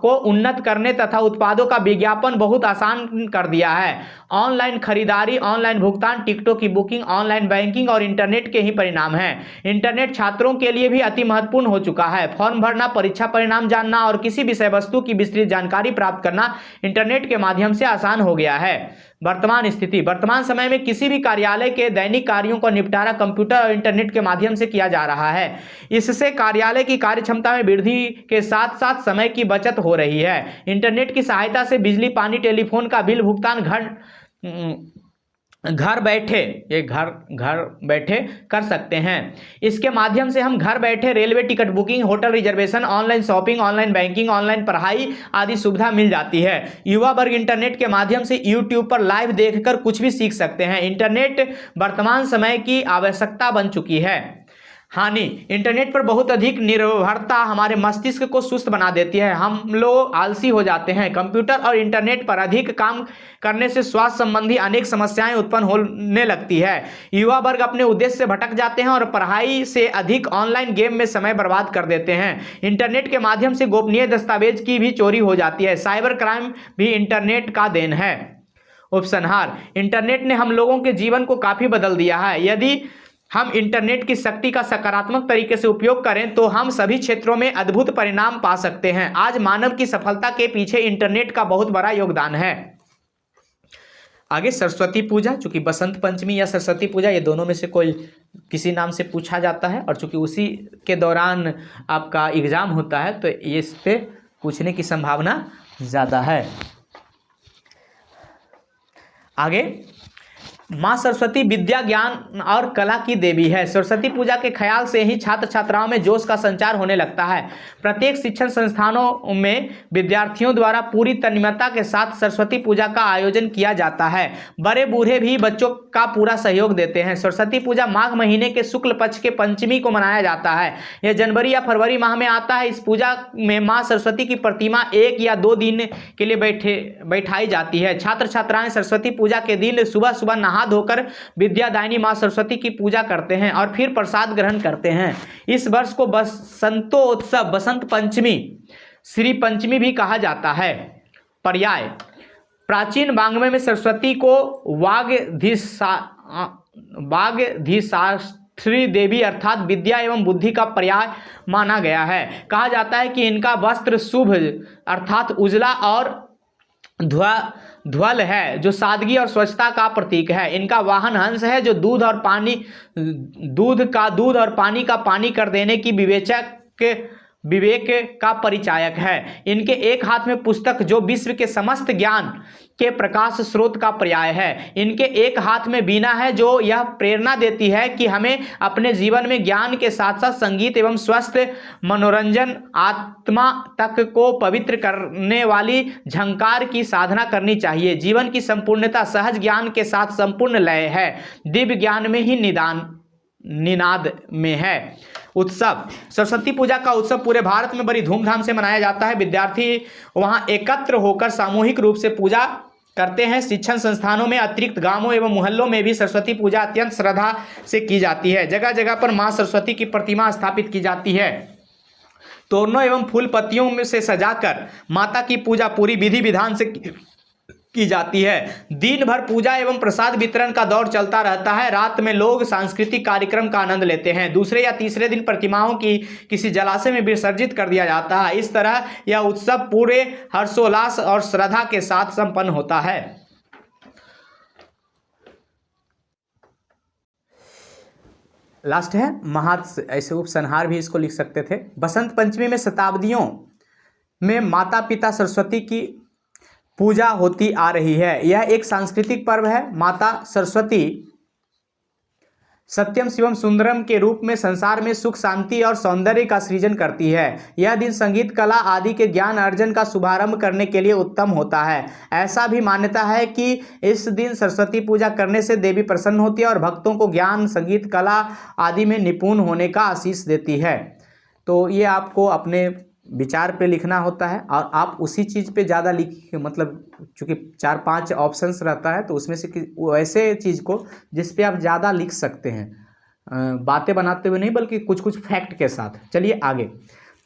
को उन्नत करने तथा उत्पादों का विज्ञापन बहुत आसान कर दिया है। ऑनलाइन खरीदारी, ऑनलाइन भुगतान, टिकटों की बुकिंग, ऑनलाइन बैंकिंग और इंटरनेट के ही परिणाम हैं। इंटरनेट छात्रों के लिए भी अति महत्वपूर्ण हो चुका है। फॉर्म भरना, परीक्षा परिणाम जानना और किसी विषय वस्तु की विस्तृत जानकारी प्राप्त करना इंटरनेट के माध्यम से आसान हो गया है। वर्तमान स्थिति। वर्तमान समय में किसी भी कार्यालय के दैनिक कार्यों का निपटारा कंप्यूटर और इंटरनेट के माध्यम से किया जा रहा है। इससे कार्यालय की कार्यक्षमता में वृद्धि के साथ साथ समय की बचत हो रही है। इंटरनेट की सहायता से बिजली, पानी, टेलीफोन का बिल भुगतान घर बैठे कर सकते हैं। इसके माध्यम से हम घर बैठे railway ticket booking, hotel reservation, online shopping, online banking, online पढ़ाई आदि सुविधा मिल जाती है। युवा वर्ग इंटरनेट के माध्यम से यूट्यूब पर लाइव देखकर कुछ भी सीख सकते हैं। इंटरनेट वर्तमान समय की आवश्यकता बन चुकी है। हानि। इंटरनेट पर बहुत अधिक निर्भरता हमारे मस्तिष्क को सुस्त बना देती है। हम लोग आलसी हो जाते हैं। कंप्यूटर और इंटरनेट पर अधिक काम करने से स्वास्थ्य संबंधी अनेक समस्याएं उत्पन्न होने लगती है। युवा वर्ग अपने उद्देश्य से भटक जाते हैं और पढ़ाई से अधिक ऑनलाइन गेम में समय बर्बाद कर देते हैं। इंटरनेट के माध्यम से गोपनीय दस्तावेज की भी चोरी हो जाती है। साइबर क्राइम भी इंटरनेट का देन है। उपसंहार। इंटरनेट ने हम लोगों के जीवन को काफ़ी बदल दिया है। यदि हम इंटरनेट की शक्ति का सकारात्मक तरीके से उपयोग करें तो हम सभी क्षेत्रों में अद्भुत परिणाम पा सकते हैं। आज मानव की सफलता के पीछे इंटरनेट का बहुत बड़ा योगदान है। आगे सरस्वती पूजा, चूंकि बसंत पंचमी या सरस्वती पूजा ये दोनों में से कोई किसी नाम से पूछा जाता है और चूंकि उसी के दौरान आपका एग्जाम होता है तो ये इस पे पूछने की संभावना ज़्यादा है। आगे, माँ सरस्वती विद्या ज्ञान और कला की देवी है। सरस्वती पूजा के ख्याल से ही छात्र छात्राओं में जोश का संचार होने लगता है। प्रत्येक शिक्षण संस्थानों में विद्यार्थियों द्वारा पूरी तन्मयता के साथ सरस्वती पूजा का आयोजन किया जाता है। बड़े बूढ़े भी बच्चों का पूरा सहयोग देते हैं। सरस्वती पूजा माघ महीने के शुक्ल पक्ष के पंचमी को मनाया जाता है। यह जनवरी या फरवरी माह में आता है। इस पूजा में माँ सरस्वती की प्रतिमा 1 या 2 दिन के लिए बैठाई जाती है। छात्र छात्राएं सरस्वती पूजा के दिन सुबह सुबह नहा धोकर विद्यादायिनी मां सरस्वती की पूजा करते हैं और फिर प्रसाद ग्रहण करते हैं। इस वर्ष को बसंतोत्सव, बसंत पंचमी, श्री पंचमी भी कहा जाता है। पर्याय, प्राचीन वाङ्मय में सरस्वती को वाग्धिशास्त्री देवी अर्थात विद्या एवं बुद्धि का पर्याय माना गया है। कहा जाता है कि इनका वस्त्र शुभ अर्थात उजला और ध्वल है, जो सादगी और स्वच्छता का प्रतीक है। इनका वाहन हंस है, जो दूध और पानी का पानी कर देने की विवेक का परिचायक है। इनके एक हाथ में पुस्तक, जो विश्व के समस्त ज्ञान के प्रकाश स्रोत का पर्याय है। इनके एक हाथ में वीणा है, जो यह प्रेरणा देती है कि हमें अपने जीवन में ज्ञान के साथ साथ संगीत एवं स्वस्थ मनोरंजन, आत्मा तक को पवित्र करने वाली झंकार की साधना करनी चाहिए। जीवन की संपूर्णता सहज ज्ञान के साथ संपूर्ण लय है। दिव्य ज्ञान में ही निनाद में है। उत्सव, सरस्वती पूजा का उत्सव पूरे भारत में बड़ी धूमधाम से मनाया जाता है। विद्यार्थी वहां एकत्र होकर सामूहिक रूप से पूजा करते हैं। शिक्षण संस्थानों में अतिरिक्त गांवों एवं मोहल्लों में भी सरस्वती पूजा अत्यंत श्रद्धा से की जाती है। जगह जगह पर मां सरस्वती की प्रतिमा स्थापित की जाती है। तोरणों एवं फूल पत्तियों में से सजाकर माता की पूजा पूरी विधि विधान से की जाती है। दिन भर पूजा एवं प्रसाद वितरण का दौर चलता रहता है। रात में लोग सांस्कृतिक कार्यक्रम का आनंद लेते हैं। दूसरे या तीसरे दिन प्रतिमाओं की किसी जलाशय में विसर्जित कर दिया जाता है। इस तरह यह उत्सव पूरे हर्षोल्लास और श्रद्धा के साथ संपन्न होता है। लास्ट है महात्स, ऐसे उपसंहार भी इसको लिख सकते थे। बसंत पंचमी में शताब्दियों में माता पिता सरस्वती की पूजा होती आ रही है। यह एक सांस्कृतिक पर्व है। माता सरस्वती सत्यम शिवम सुंदरम के रूप में संसार में सुख, शांति और सौंदर्य का सृजन करती है। यह दिन संगीत, कला आदि के ज्ञान अर्जन का शुभारंभ करने के लिए उत्तम होता है। ऐसा भी मान्यता है कि इस दिन सरस्वती पूजा करने से देवी प्रसन्न होती है और भक्तों को ज्ञान, संगीत, कला आदि में निपुण होने का आशीष देती है। तो ये आपको अपने विचार पे लिखना होता है और आप उसी चीज़ पे ज़्यादा लिख, मतलब चूँकि 4-5 ऑप्शंस रहता है तो उसमें से वैसे चीज़ को जिस पे आप ज़्यादा लिख सकते हैं, बातें बनाते हुए नहीं बल्कि कुछ कुछ फैक्ट के साथ। चलिए आगे,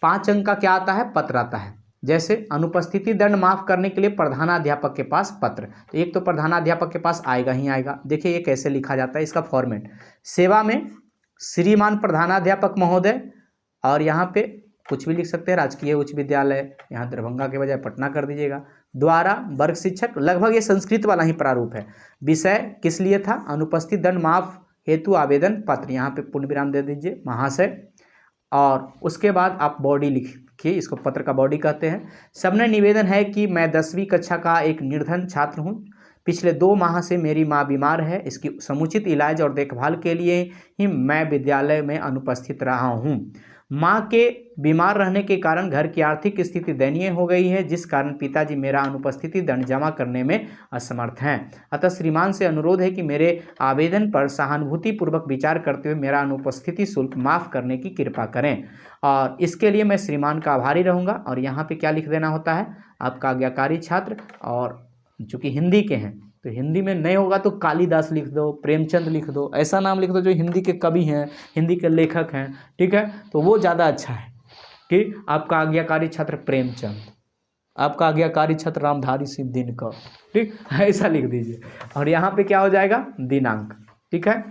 5 अंक का क्या आता है? पत्र आता है। जैसे अनुपस्थिति दंड माफ करने के लिए प्रधानाध्यापक के पास पत्र, तो एक तो प्रधानाध्यापक के पास आएगा ही आएगा। देखिए ये कैसे लिखा जाता है, इसका फॉर्मेट। सेवा में श्रीमान प्रधानाध्यापक महोदय, और यहाँ पे कुछ भी लिख सकते हैं, राजकीय उच्च विद्यालय, यहाँ दरभंगा के बजाय पटना कर दीजिएगा। द्वारा वर्ग शिक्षक, लगभग ये संस्कृत वाला ही प्रारूप है। विषय किस लिए था? अनुपस्थित दंड माफ हेतु आवेदन पत्र, यहाँ पे पूर्ण विराम दे दीजिए, महाशय। और उसके बाद आप बॉडी लिखिए, इसको पत्र का बॉडी कहते हैं। सबने निवेदन है कि मैं 10वीं कक्षा का एक निर्धन छात्र हूँ। पिछले 2 माह से मेरी माँ बीमार है। इसकी समुचित इलाज और देखभाल के लिए ही मैं विद्यालय में अनुपस्थित रहा हूँ। माँ के बीमार रहने के कारण घर की आर्थिक स्थिति दयनीय हो गई है, जिस कारण पिताजी मेरा अनुपस्थिति दंड जमा करने में असमर्थ हैं। अतः श्रीमान से अनुरोध है कि मेरे आवेदन पर सहानुभूतिपूर्वक विचार करते हुए मेरा अनुपस्थिति शुल्क माफ़ करने की कृपा करें, और इसके लिए मैं श्रीमान का आभारी रहूँगा। और यहाँ पे क्या लिख देना होता है? आपका आज्ञाकारी छात्र, और चूँकि हिंदी के हैं तो हिंदी में नहीं होगा तो कालिदास लिख दो, प्रेमचंद लिख दो, ऐसा नाम लिख दो जो हिंदी के कवि हैं, हिंदी के लेखक हैं, ठीक है, तो वो ज़्यादा अच्छा है कि आपका आज्ञाकारी छात्र प्रेमचंद, आपका आज्ञाकारी छात्र रामधारी सिंह दिनकर, ठीक, ऐसा लिख दीजिए। और यहाँ पे क्या हो जाएगा? दिनांक, ठीक है।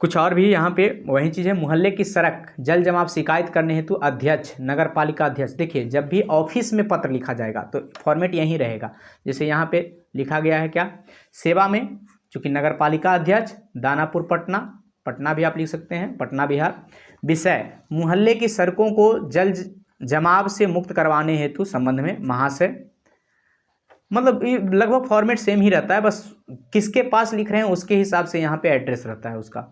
कुछ और भी यहाँ पे वही चीज़ है। मोहल्ले की सड़क जल जमाव शिकायत करने हेतु अध्यक्ष, नगर पालिका अध्यक्ष। देखिए जब भी ऑफिस में पत्र लिखा जाएगा तो फॉर्मेट यही रहेगा। जैसे यहाँ पे लिखा गया है क्या, सेवा में, चूँकि नगर पालिका अध्यक्ष, दानापुर पटना, पटना भी आप लिख सकते हैं, पटना बिहार। विषय, मोहल्ले की सड़कों को जल जमाव से मुक्त करवाने हेतु संबंध में महाशय। मतलब ये लगभग फॉर्मेट सेम ही रहता है, बस किसके पास लिख रहे हैं उसके हिसाब से यहाँ पे एड्रेस रहता है उसका।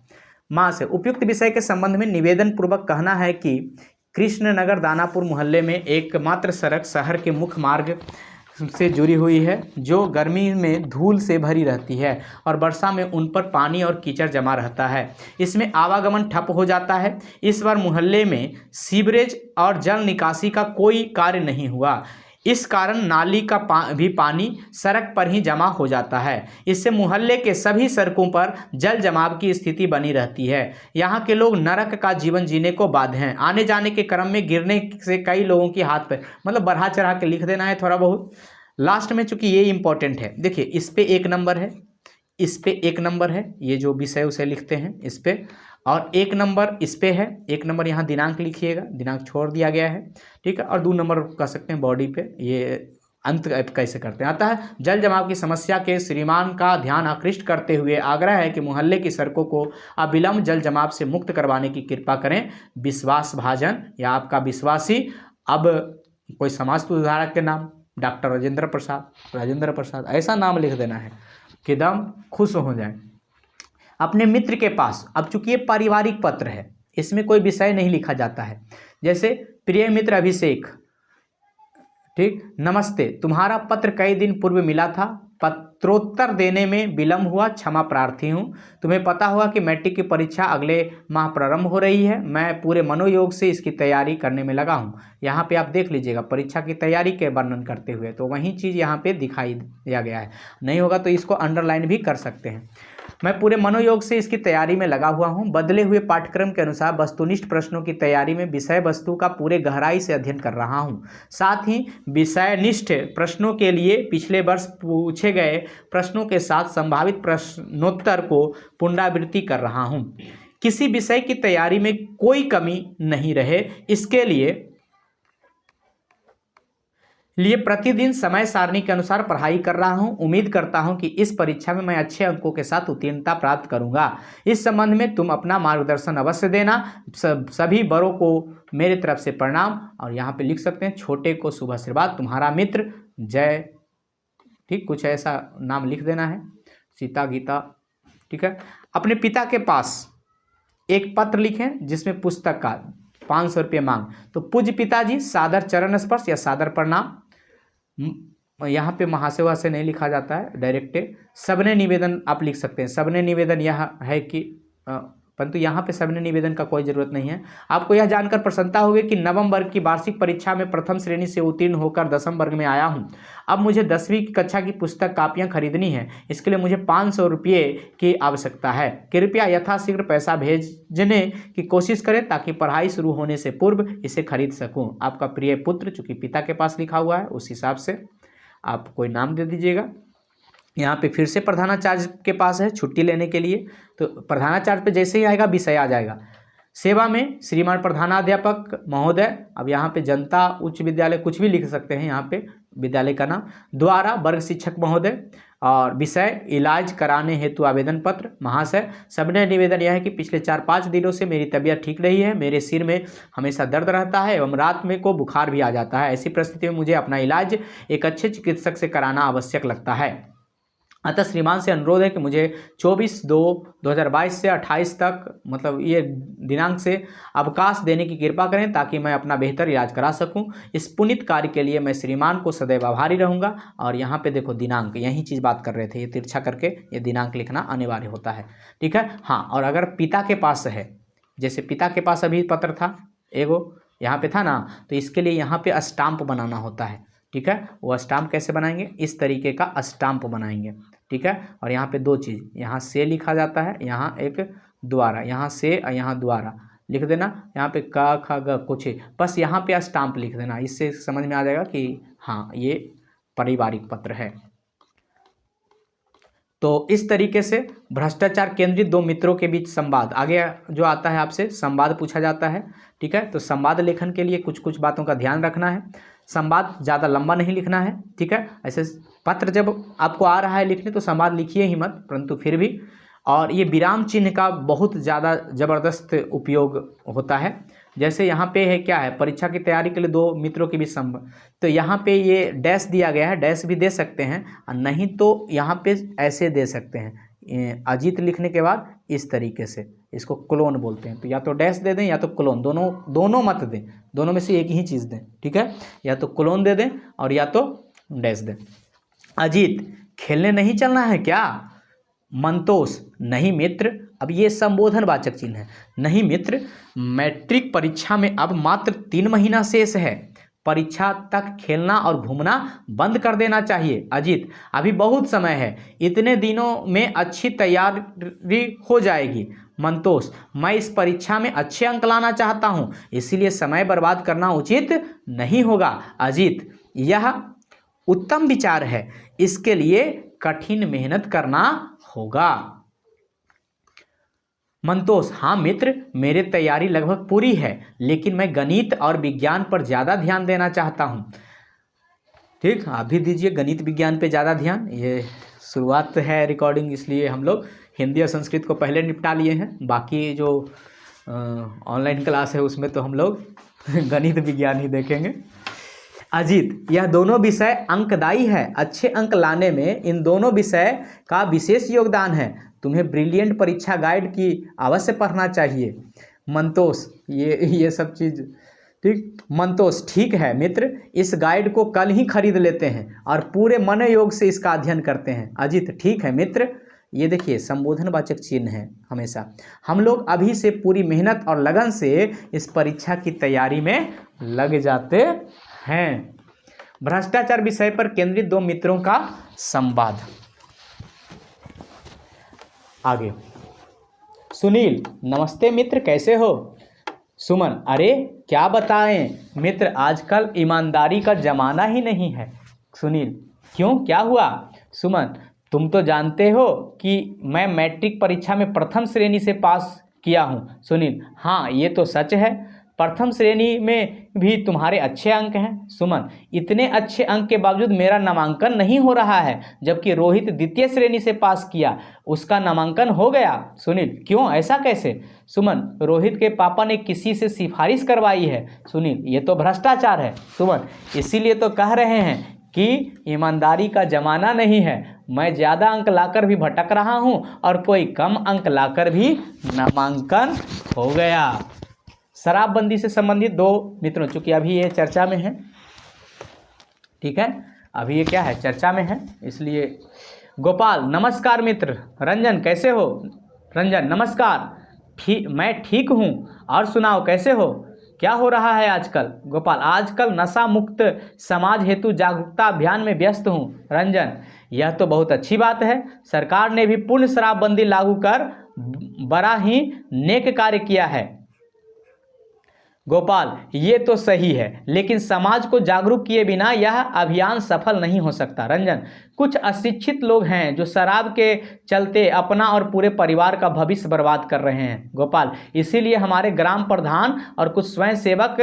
माँ से उपयुक्त विषय के संबंध में निवेदन पूर्वक कहना है कि कृष्णनगर दानापुर मोहल्ले में एकमात्र सड़क शहर के मुख्य मार्ग से जुड़ी हुई है, जो गर्मी में धूल से भरी रहती है और वर्षा में उन पर पानी और कीचड़ जमा रहता है। इसमें आवागमन ठप हो जाता है। इस बार मोहल्ले में सीवरेज और जल निकासी का कोई कार्य नहीं हुआ। इस कारण नाली का भी पानी सड़क पर ही जमा हो जाता है। इससे मोहल्ले के सभी सड़कों पर जल जमाव की स्थिति बनी रहती है। यहाँ के लोग नरक का जीवन जीने को बाध्य हैं। आने जाने के क्रम में गिरने से कई लोगों की हाथ पे, मतलब बढ़ा चढ़ा के लिख देना है थोड़ा बहुत लास्ट में, चूंकि ये इंपॉर्टेंट है। देखिए इस पे 1 नंबर है, इस पे 1 नंबर है, ये जो विषय उसे लिखते हैं इस पे, और 1 नंबर इस पे है। 1 नंबर यहाँ दिनांक लिखिएगा, दिनांक छोड़ दिया गया है, ठीक है। और 2 नंबर कह सकते हैं बॉडी पे, ये अंत कैसे करते हैं। अतः जल जमाव की समस्या के श्रीमान का ध्यान आकृष्ट करते हुए आग्रह है कि मोहल्ले की सड़कों को अविलंब जल जमाव से मुक्त करवाने की कृपा करें। विश्वास भाजन या आपका विश्वासी। अब कोई समाज सुधारक के नाम, डॉक्टर राजेंद्र प्रसाद ऐसा नाम लिख देना है कि दम खुश हो जाए। अपने मित्र के पास, अब चूंकि ये पारिवारिक पत्र है इसमें कोई विषय नहीं लिखा जाता है। जैसे प्रिय मित्र अभिषेक, ठीक, नमस्ते, तुम्हारा पत्र कई दिन पूर्व मिला था, पत्रोत्तर देने में विलम्ब हुआ, क्षमा प्रार्थी हूँ। तुम्हें पता होगा कि मैट्रिक की परीक्षा अगले माह प्रारंभ हो रही है। मैं पूरे मनोयोग से इसकी तैयारी करने में लगा हूँ। यहाँ पे आप देख लीजिएगा परीक्षा की तैयारी के वर्णन करते हुए, तो वही चीज़ यहाँ पे दिखाई दिया गया है। नहीं होगा तो इसको अंडरलाइन भी कर सकते हैं। मैं पूरे मनोयोग से इसकी तैयारी में लगा हुआ हूँ। बदले हुए पाठ्यक्रम के अनुसार वस्तुनिष्ठ प्रश्नों की तैयारी में विषय वस्तु का पूरे गहराई से अध्ययन कर रहा हूँ। साथ ही विषयनिष्ठ प्रश्नों के लिए पिछले वर्ष पूछे गए प्रश्नों के साथ संभावित प्रश्नोत्तर को पुनरावृत्ति कर रहा हूँ। किसी विषय की तैयारी में कोई कमी नहीं रहे, इसके लिए प्रतिदिन समय सारणी के अनुसार पढ़ाई कर रहा हूं। उम्मीद करता हूं कि इस परीक्षा में मैं अच्छे अंकों के साथ उत्तीर्णता प्राप्त करूंगा। इस संबंध में तुम अपना मार्गदर्शन अवश्य देना। सभी बड़ों को मेरे तरफ से प्रणाम। और यहाँ पे लिख सकते हैं छोटे को शुभ आशीर्वाद, तुम्हारा मित्र जय, ठीक, कुछ ऐसा नाम लिख देना है, सीता गीता, ठीक है। अपने पिता के पास एक पत्र लिखें जिसमें पुस्तक का 500 रुपये मांग। तो पूज्य पिताजी, सादर चरण स्पर्श या सादर प्रणाम। यहाँ पे महाशय वहाशय नहीं लिखा जाता है, डायरेक्ट सबने निवेदन आप लिख सकते हैं। सबने निवेदन यह है कि परंतु यहाँ पे सबने निवेदन का कोई ज़रूरत नहीं है। आपको यह जानकर प्रसन्नता होगी कि नवम वर्ग की वार्षिक परीक्षा में प्रथम श्रेणी से उत्तीर्ण होकर 10वें वर्ग में आया हूँ। अब मुझे 10वीं कक्षा की पुस्तक कापियाँ खरीदनी है। इसके लिए मुझे 500 रुपये की आवश्यकता है। कृपया यथाशीघ्र पैसा भेजने की कोशिश करें ताकि पढ़ाई शुरू होने से पूर्व इसे खरीद सकूँ। आपका प्रिय पुत्र, चूँकि पिता के पास लिखा हुआ है उस हिसाब से आप कोई नाम दे दीजिएगा। यहाँ पे फिर से प्रधानाचार्य के पास है छुट्टी लेने के लिए, तो प्रधानाचार्य पे जैसे ही आएगा विषय आ जाएगा। सेवा में श्रीमान प्रधानाध्यापक महोदय, अब यहाँ पे जनता उच्च विद्यालय कुछ भी लिख सकते हैं, यहाँ पे विद्यालय का नाम, द्वारा वर्ग शिक्षक महोदय। और विषय इलाज कराने हेतु आवेदन पत्र। महाशय, सबने निवेदन यह है कि पिछले 4-5 दिनों से मेरी तबीयत ठीक नहीं है। मेरे सिर में हमेशा दर्द रहता है एवं रात में को बुखार भी आ जाता है। ऐसी परिस्थिति में मुझे अपना इलाज एक अच्छे चिकित्सक से कराना आवश्यक लगता है। अतः श्रीमान से अनुरोध है कि मुझे 24/2/2022 से 28 तक, मतलब ये दिनांक से अवकाश देने की कृपा करें ताकि मैं अपना बेहतर इलाज करा सकूं। इस पुनीत कार्य के लिए मैं श्रीमान को सदैव आभारी रहूंगा। और यहाँ पे देखो दिनांक, यही चीज़ बात कर रहे थे, ये तिरछा करके ये दिनांक लिखना अनिवार्य होता है, ठीक है। हाँ, और अगर पिता के पास है, जैसे पिता के पास अभी पत्र था एगो यहाँ पे था ना, तो इसके लिए यहाँ पे स्टाम्प बनाना होता है, ठीक है। वो स्टाम्प कैसे बनाएंगे, इस तरीके का स्टाम्प बनाएंगे, ठीक है। और यहाँ पे 2 चीज़, यहाँ से लिखा जाता है, यहाँ एक द्वारा, यहाँ से और यहाँ द्वारा लिख देना। यहाँ पे क ख ग कुछ, बस यहाँ पे स्टाम्प लिख देना। इससे समझ में आ जाएगा कि हाँ ये पारिवारिक पत्र है। तो इस तरीके से भ्रष्टाचार केंद्रित दो मित्रों के बीच संवाद, आगे जो आता है आपसे संवाद पूछा जाता है। ठीक है, तो संवाद लेखन के लिए कुछ कुछ बातों का ध्यान रखना है। संवाद ज़्यादा लंबा नहीं लिखना है। ठीक है, ऐसे पत्र जब आपको आ रहा है लिखने तो संवाद लिखिए ही मत, परंतु फिर भी। और ये विराम चिन्ह का बहुत ज़्यादा ज़बरदस्त उपयोग होता है। जैसे यहाँ पे है क्या है, परीक्षा की तैयारी के लिए दो मित्रों के बीच संवाद, तो यहाँ पे ये डैश दिया गया है, डैश भी दे सकते हैं, और नहीं तो यहाँ पे ऐसे दे सकते हैं, अजीत लिखने के बाद इस तरीके से, इसको क्लोन बोलते हैं। तो या तो डैश दे दें या तो क्लोन, दोनों मत दें, दोनों में से एक ही चीज़ दें। ठीक है, या तो क्लोन दे दें और या तो डैश दें। अजीत, खेलने नहीं चलना है क्या? मंतोष, नहीं मित्र, अब ये संबोधनवाचक चिन्ह है। नहीं मित्र, मैट्रिक परीक्षा में अब मात्र 3 महीना शेष है, परीक्षा तक खेलना और घूमना बंद कर देना चाहिए। अजीत, अभी बहुत समय है, इतने दिनों में अच्छी तैयारी हो जाएगी। मंतोष, मैं इस परीक्षा में अच्छे अंक लाना चाहता हूँ, इसीलिए समय बर्बाद करना उचित नहीं होगा। अजीत, यह उत्तम विचार है, इसके लिए कठिन मेहनत करना होगा। मंतोष, हाँ मित्र, मेरी तैयारी लगभग पूरी है, लेकिन मैं गणित और विज्ञान पर ज़्यादा ध्यान देना चाहता हूँ। ठीक, आप भी दीजिए गणित विज्ञान पे ज़्यादा ध्यान। ये शुरुआत है रिकॉर्डिंग, इसलिए हम लोग हिंदी और संस्कृत को पहले निपटा लिए हैं, बाकी जो ऑनलाइन क्लास है उसमें तो हम लोग गणित विज्ञान ही देखेंगे। अजीत, यह दोनों विषय अंकदायी है, अच्छे अंक लाने में इन दोनों विषय का विशेष योगदान है, तुम्हें ब्रिलियंट परीक्षा गाइड की अवश्य पढ़ना चाहिए। मंतोष, ये सब चीज़ ठीक। मंतोष, ठीक है मित्र, इस गाइड को कल ही खरीद लेते हैं और पूरे मन योग से इसका अध्ययन करते हैं। अजीत, ठीक है मित्र। ये देखिए संबोधनवाचक चिन्ह है हमेशा। हम लोग अभी से पूरी मेहनत और लगन से इस परीक्षा की तैयारी में लग जाते हैं। भ्रष्टाचार विषय पर केंद्रित दो मित्रों का संवाद। आगे, सुनील, नमस्ते मित्र, कैसे हो? सुमन, अरे क्या बताएं मित्र, आजकल ईमानदारी का जमाना ही नहीं है। सुनील, क्यों, क्या हुआ? सुमन, तुम तो जानते हो कि मैं मैट्रिक परीक्षा में प्रथम श्रेणी से पास किया हूँ। सुनील, हाँ ये तो सच है, प्रथम श्रेणी में भी तुम्हारे अच्छे अंक हैं। सुमन, इतने अच्छे अंक के बावजूद मेरा नामांकन नहीं हो रहा है, जबकि रोहित द्वितीय श्रेणी से पास किया, उसका नामांकन हो गया। सुनील, क्यों, ऐसा कैसे? सुमन, रोहित के पापा ने किसी से सिफारिश करवाई है। सुनील, ये तो भ्रष्टाचार है। सुमन, इसीलिए तो कह रहे हैं कि ईमानदारी का जमाना नहीं है, मैं ज़्यादा अंक लाकर भी भटक रहा हूँ और कोई कम अंक लाकर भी नामांकन हो गया। शराबबंदी से संबंधित दो मित्रों, चूंकि अभी ये चर्चा में है, ठीक है, अभी ये क्या है, चर्चा में है, इसलिए। गोपाल, नमस्कार मित्र। रंजन, कैसे हो? रंजन, नमस्कार, मैं ठीक हूँ, और सुनाओ कैसे हो, क्या हो रहा है आजकल? गोपाल, आजकल नशा मुक्त समाज हेतु जागरूकता अभियान में व्यस्त हूँ। रंजन, यह तो बहुत अच्छी बात है, सरकार ने भी पूर्ण शराबबंदी लागू कर बड़ा ही नेक कार्य किया है। गोपाल, ये तो सही है, लेकिन समाज को जागरूक किए बिना यह अभियान सफल नहीं हो सकता। रंजन, कुछ अशिक्षित लोग हैं जो शराब के चलते अपना और पूरे परिवार का भविष्य बर्बाद कर रहे हैं। गोपाल, इसीलिए हमारे ग्राम प्रधान और कुछ स्वयंसेवक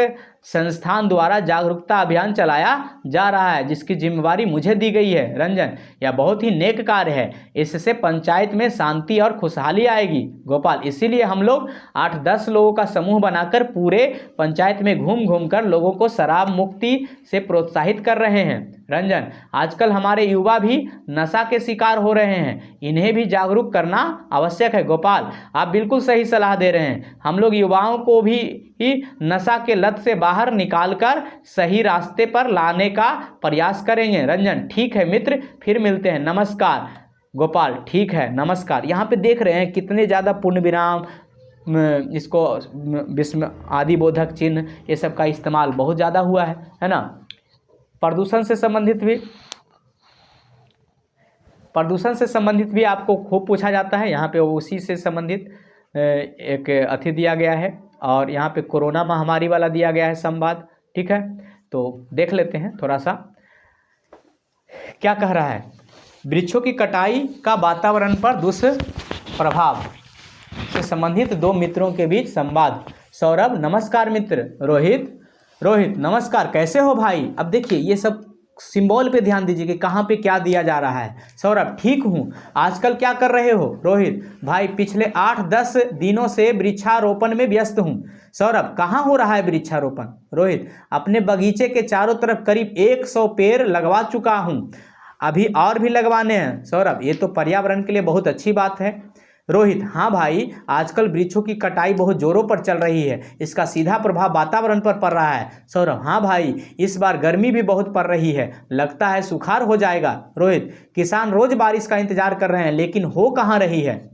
संस्थान द्वारा जागरूकता अभियान चलाया जा रहा है, जिसकी जिम्मेवारी मुझे दी गई है। रंजन, यह बहुत ही नेक कार्य है, इससे पंचायत में शांति और खुशहाली आएगी। गोपाल, इसीलिए हम लोग 8-10 लोगों का समूह बनाकर पूरे पंचायत में घूम घूम कर लोगों को शराब मुक्ति से प्रोत्साहित कर रहे हैं। रंजन, आजकल हमारे युवा भी नशा के शिकार हो रहे हैं, इन्हें भी जागरूक करना आवश्यक है। गोपाल, आप बिल्कुल सही सलाह दे रहे हैं, हम लोग युवाओं को भी नशा के लत से बाहर निकालकर सही रास्ते पर लाने का प्रयास करेंगे। रंजन, ठीक है मित्र, फिर मिलते हैं, नमस्कार। गोपाल, ठीक है, नमस्कार। यहाँ पे देख रहे हैं कितने ज़्यादा पूर्ण विराम, इसको विस्म आदि बोधक चिन्ह, ये सब का इस्तेमाल बहुत ज़्यादा हुआ है ना। प्रदूषण से संबंधित भी आपको खूब पूछा जाता है, यहाँ पे उसी से संबंधित एक अथी दिया गया है, और यहाँ पे कोरोना महामारी वाला दिया गया है संवाद। ठीक है, तो देख लेते हैं थोड़ा सा क्या कह रहा है। वृक्षों की कटाई का वातावरण पर दुष्प्रभाव से संबंधित दो मित्रों के बीच संवाद। सौरभ, नमस्कार मित्र। रोहित, नमस्कार, कैसे हो भाई? अब देखिए ये सब सिंबल पे ध्यान दीजिए कि कहाँ पे क्या दिया जा रहा है। सौरभ, ठीक हूँ। आजकल क्या कर रहे हो? रोहित, भाई पिछले 8-10 दिनों से वृक्षारोपण में व्यस्त हूँ। सौरभ, कहाँ हो रहा है वृक्षारोपण? रोहित, अपने बगीचे के चारों तरफ करीब 100 पेड़ लगवा चुका हूँ, अभी और भी लगवाने हैं। सौरभ, ये तो पर्यावरण के लिए बहुत अच्छी बात है। रोहित, हाँ भाई, आजकल वृक्षों की कटाई बहुत जोरों पर चल रही है, इसका सीधा प्रभाव वातावरण पर पड़ रहा है। सौरभ, हाँ भाई, इस बार गर्मी भी बहुत पड़ रही है, लगता है सुखाड़ हो जाएगा। रोहित, किसान रोज बारिश का इंतजार कर रहे हैं लेकिन हो कहाँ रही है।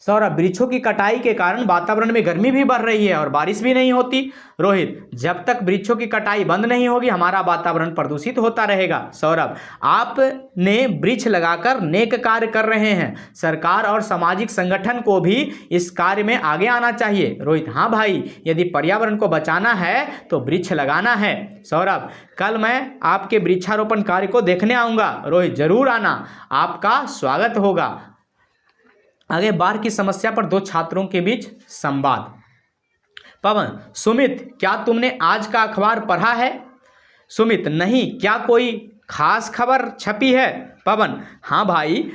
सौरभ, वृक्षों की कटाई के कारण वातावरण में गर्मी भी बढ़ रही है और बारिश भी नहीं होती। रोहित, जब तक वृक्षों की कटाई बंद नहीं होगी हमारा वातावरण प्रदूषित होता रहेगा। सौरभ, आपने वृक्ष लगाकर नेक कार्य कर रहे हैं, सरकार और सामाजिक संगठन को भी इस कार्य में आगे आना चाहिए। रोहित, हाँ भाई, यदि पर्यावरण को बचाना है तो वृक्ष लगाना है। सौरभ, कल मैं आपके वृक्षारोपण कार्य को देखने आऊँगा। रोहित, जरूर आना, आपका स्वागत होगा। आगे बाढ़ की समस्या पर दो छात्रों के बीच संवाद। पवन, सुमित, क्या तुमने आज का अखबार पढ़ा है? सुमित, नहीं, क्या कोई खास खबर छपी है? पवन, हाँ भाई,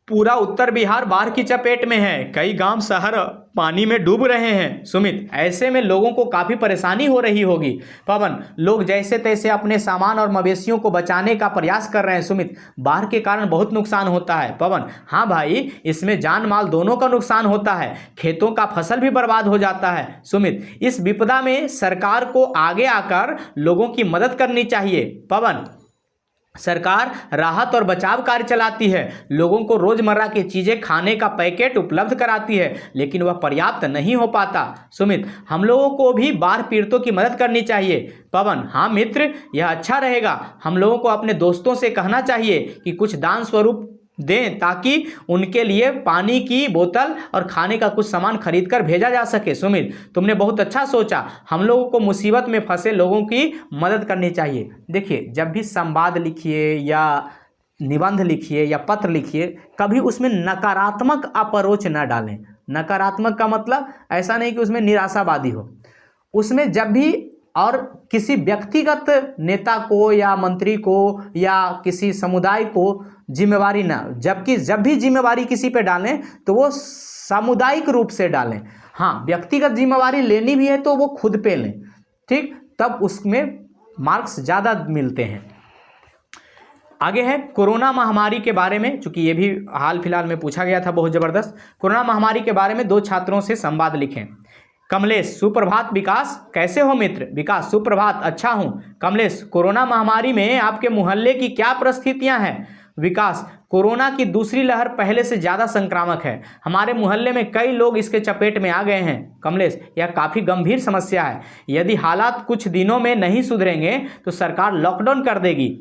पूरा उत्तर बिहार बाढ़ की चपेट में है, कई गांव शहर पानी में डूब रहे हैं। सुमित, ऐसे में लोगों को काफ़ी परेशानी हो रही होगी। पवन, लोग जैसे तैसे अपने सामान और मवेशियों को बचाने का प्रयास कर रहे हैं। सुमित, बाढ़ के कारण बहुत नुकसान होता है। पवन, हाँ भाई, इसमें जान माल दोनों का नुकसान होता है, खेतों का फसल भी बर्बाद हो जाता है। सुमित, इस विपदा में सरकार को आगे आकर लोगों की मदद करनी चाहिए। पवन, सरकार राहत और बचाव कार्य चलाती है, लोगों को रोजमर्रा की चीजें, खाने का पैकेट उपलब्ध कराती है, लेकिन वह पर्याप्त नहीं हो पाता। सुमित, हम लोगों को भी बाढ़ पीड़ितों की मदद करनी चाहिए। पवन, हाँ मित्र, यह अच्छा रहेगा, हम लोगों को अपने दोस्तों से कहना चाहिए कि कुछ दान स्वरूप दें ताकि उनके लिए पानी की बोतल और खाने का कुछ सामान खरीद कर भेजा जा सके। सुमित, तुमने बहुत अच्छा सोचा, हम लोगों को मुसीबत में फंसे लोगों की मदद करनी चाहिए। देखिए, जब भी संवाद लिखिए या निबंध लिखिए या पत्र लिखिए, कभी उसमें नकारात्मक अप्रोच न डालें। नकारात्मक का मतलब ऐसा नहीं कि उसमें निराशावादी हो, उसमें जब भी और किसी व्यक्तिगत नेता को या मंत्री को या किसी समुदाय को जिम्मेवारी ना, जबकि जब भी जिम्मेवारी किसी पे डालें तो वो सामुदायिक रूप से डालें। हाँ, व्यक्तिगत जिम्मेवारी लेनी भी है तो वो खुद पे लें, ठीक, तब उसमें मार्क्स ज़्यादा मिलते हैं। आगे है कोरोना महामारी के बारे में, चूंकि ये भी हाल फिलहाल में पूछा गया था बहुत ज़बरदस्त। कोरोना महामारी के बारे में दो छात्रों से संवाद लिखें। कमलेश, सुप्रभात। विकास, कैसे हो मित्र? विकास, सुप्रभात, अच्छा हूँ। कमलेश, कोरोना महामारी में आपके मोहल्ले की क्या परिस्थितियां हैं? विकास, कोरोना की दूसरी लहर पहले से ज़्यादा संक्रामक है, हमारे मोहल्ले में कई लोग इसके चपेट में आ गए हैं। कमलेश, यह काफ़ी गंभीर समस्या है, यदि हालात कुछ दिनों में नहीं सुधरेंगे तो सरकार लॉकडाउन कर देगी।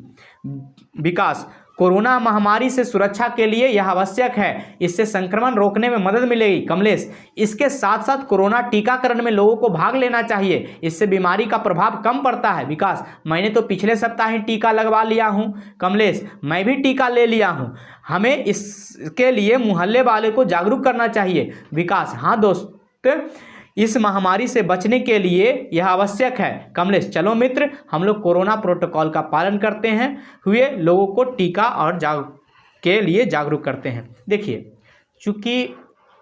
विकास, कोरोना महामारी से सुरक्षा के लिए यह आवश्यक है, इससे संक्रमण रोकने में मदद मिलेगी। कमलेश, इसके साथ साथ कोरोना टीकाकरण में लोगों को भाग लेना चाहिए, इससे बीमारी का प्रभाव कम पड़ता है। विकास, मैंने तो पिछले सप्ताह ही टीका लगवा लिया हूं। कमलेश, मैं भी टीका ले लिया हूं, हमें इसके लिए मोहल्ले वाले को जागरूक करना चाहिए। विकास, हाँ दोस्त, इस महामारी से बचने के लिए यह आवश्यक है। कमलेश, चलो मित्र, हम लोग कोरोना प्रोटोकॉल का पालन करते हैं हुए लोगों को टीका और के लिए जागरूक करते हैं। देखिए, चूँकि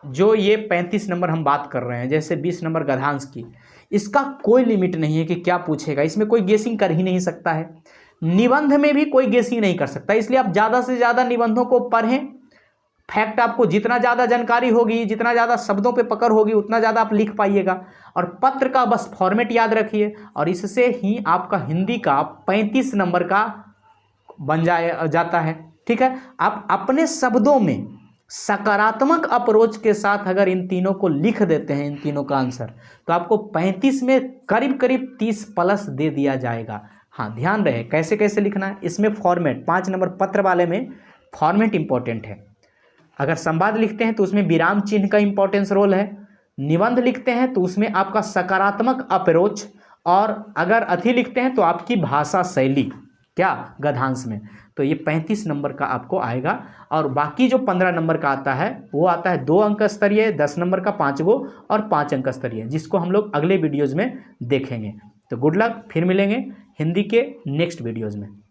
जो ये 35 नंबर हम बात कर रहे हैं, जैसे 20 नंबर गधांश की, इसका कोई लिमिट नहीं है कि क्या पूछेगा, इसमें कोई गेसिंग कर ही नहीं सकता है। निबंध में भी कोई गेसिंग नहीं कर सकता, इसलिए आप ज़्यादा से ज़्यादा निबंधों को पढ़ें। फैक्ट आपको जितना ज़्यादा जानकारी होगी, जितना ज़्यादा शब्दों पे पकड़ होगी, उतना ज़्यादा आप लिख पाइएगा। और पत्र का बस फॉर्मेट याद रखिए, और इससे ही आपका हिंदी का 35 नंबर का बन जाता है। ठीक है, आप अपने शब्दों में सकारात्मक अप्रोच के साथ अगर इन तीनों को लिख देते हैं, इन तीनों का आंसर, तो आपको 35 में करीब करीब 30 प्लस दे दिया जाएगा। हाँ, ध्यान रहे कैसे कैसे लिखना है। इसमें फॉर्मेट 5 नंबर पत्र वाले में फॉर्मेट इंपॉर्टेंट है। अगर संवाद लिखते हैं तो उसमें विराम चिन्ह का इंपॉर्टेंस रोल है। निबंध लिखते हैं तो उसमें आपका सकारात्मक अप्रोच, और अगर अति लिखते हैं तो आपकी भाषा शैली। क्या, गद्यांश में। तो ये 35 नंबर का आपको आएगा। और बाकी जो 15 नंबर का आता है वो आता है 2 अंक स्तरीय, 10 नंबर का 5 गो और 5 अंक स्तरीय, जिसको हम लोग अगले वीडियोज़ में देखेंगे। तो गुड लक, फिर मिलेंगे हिंदी के नेक्स्ट वीडियोज़ में।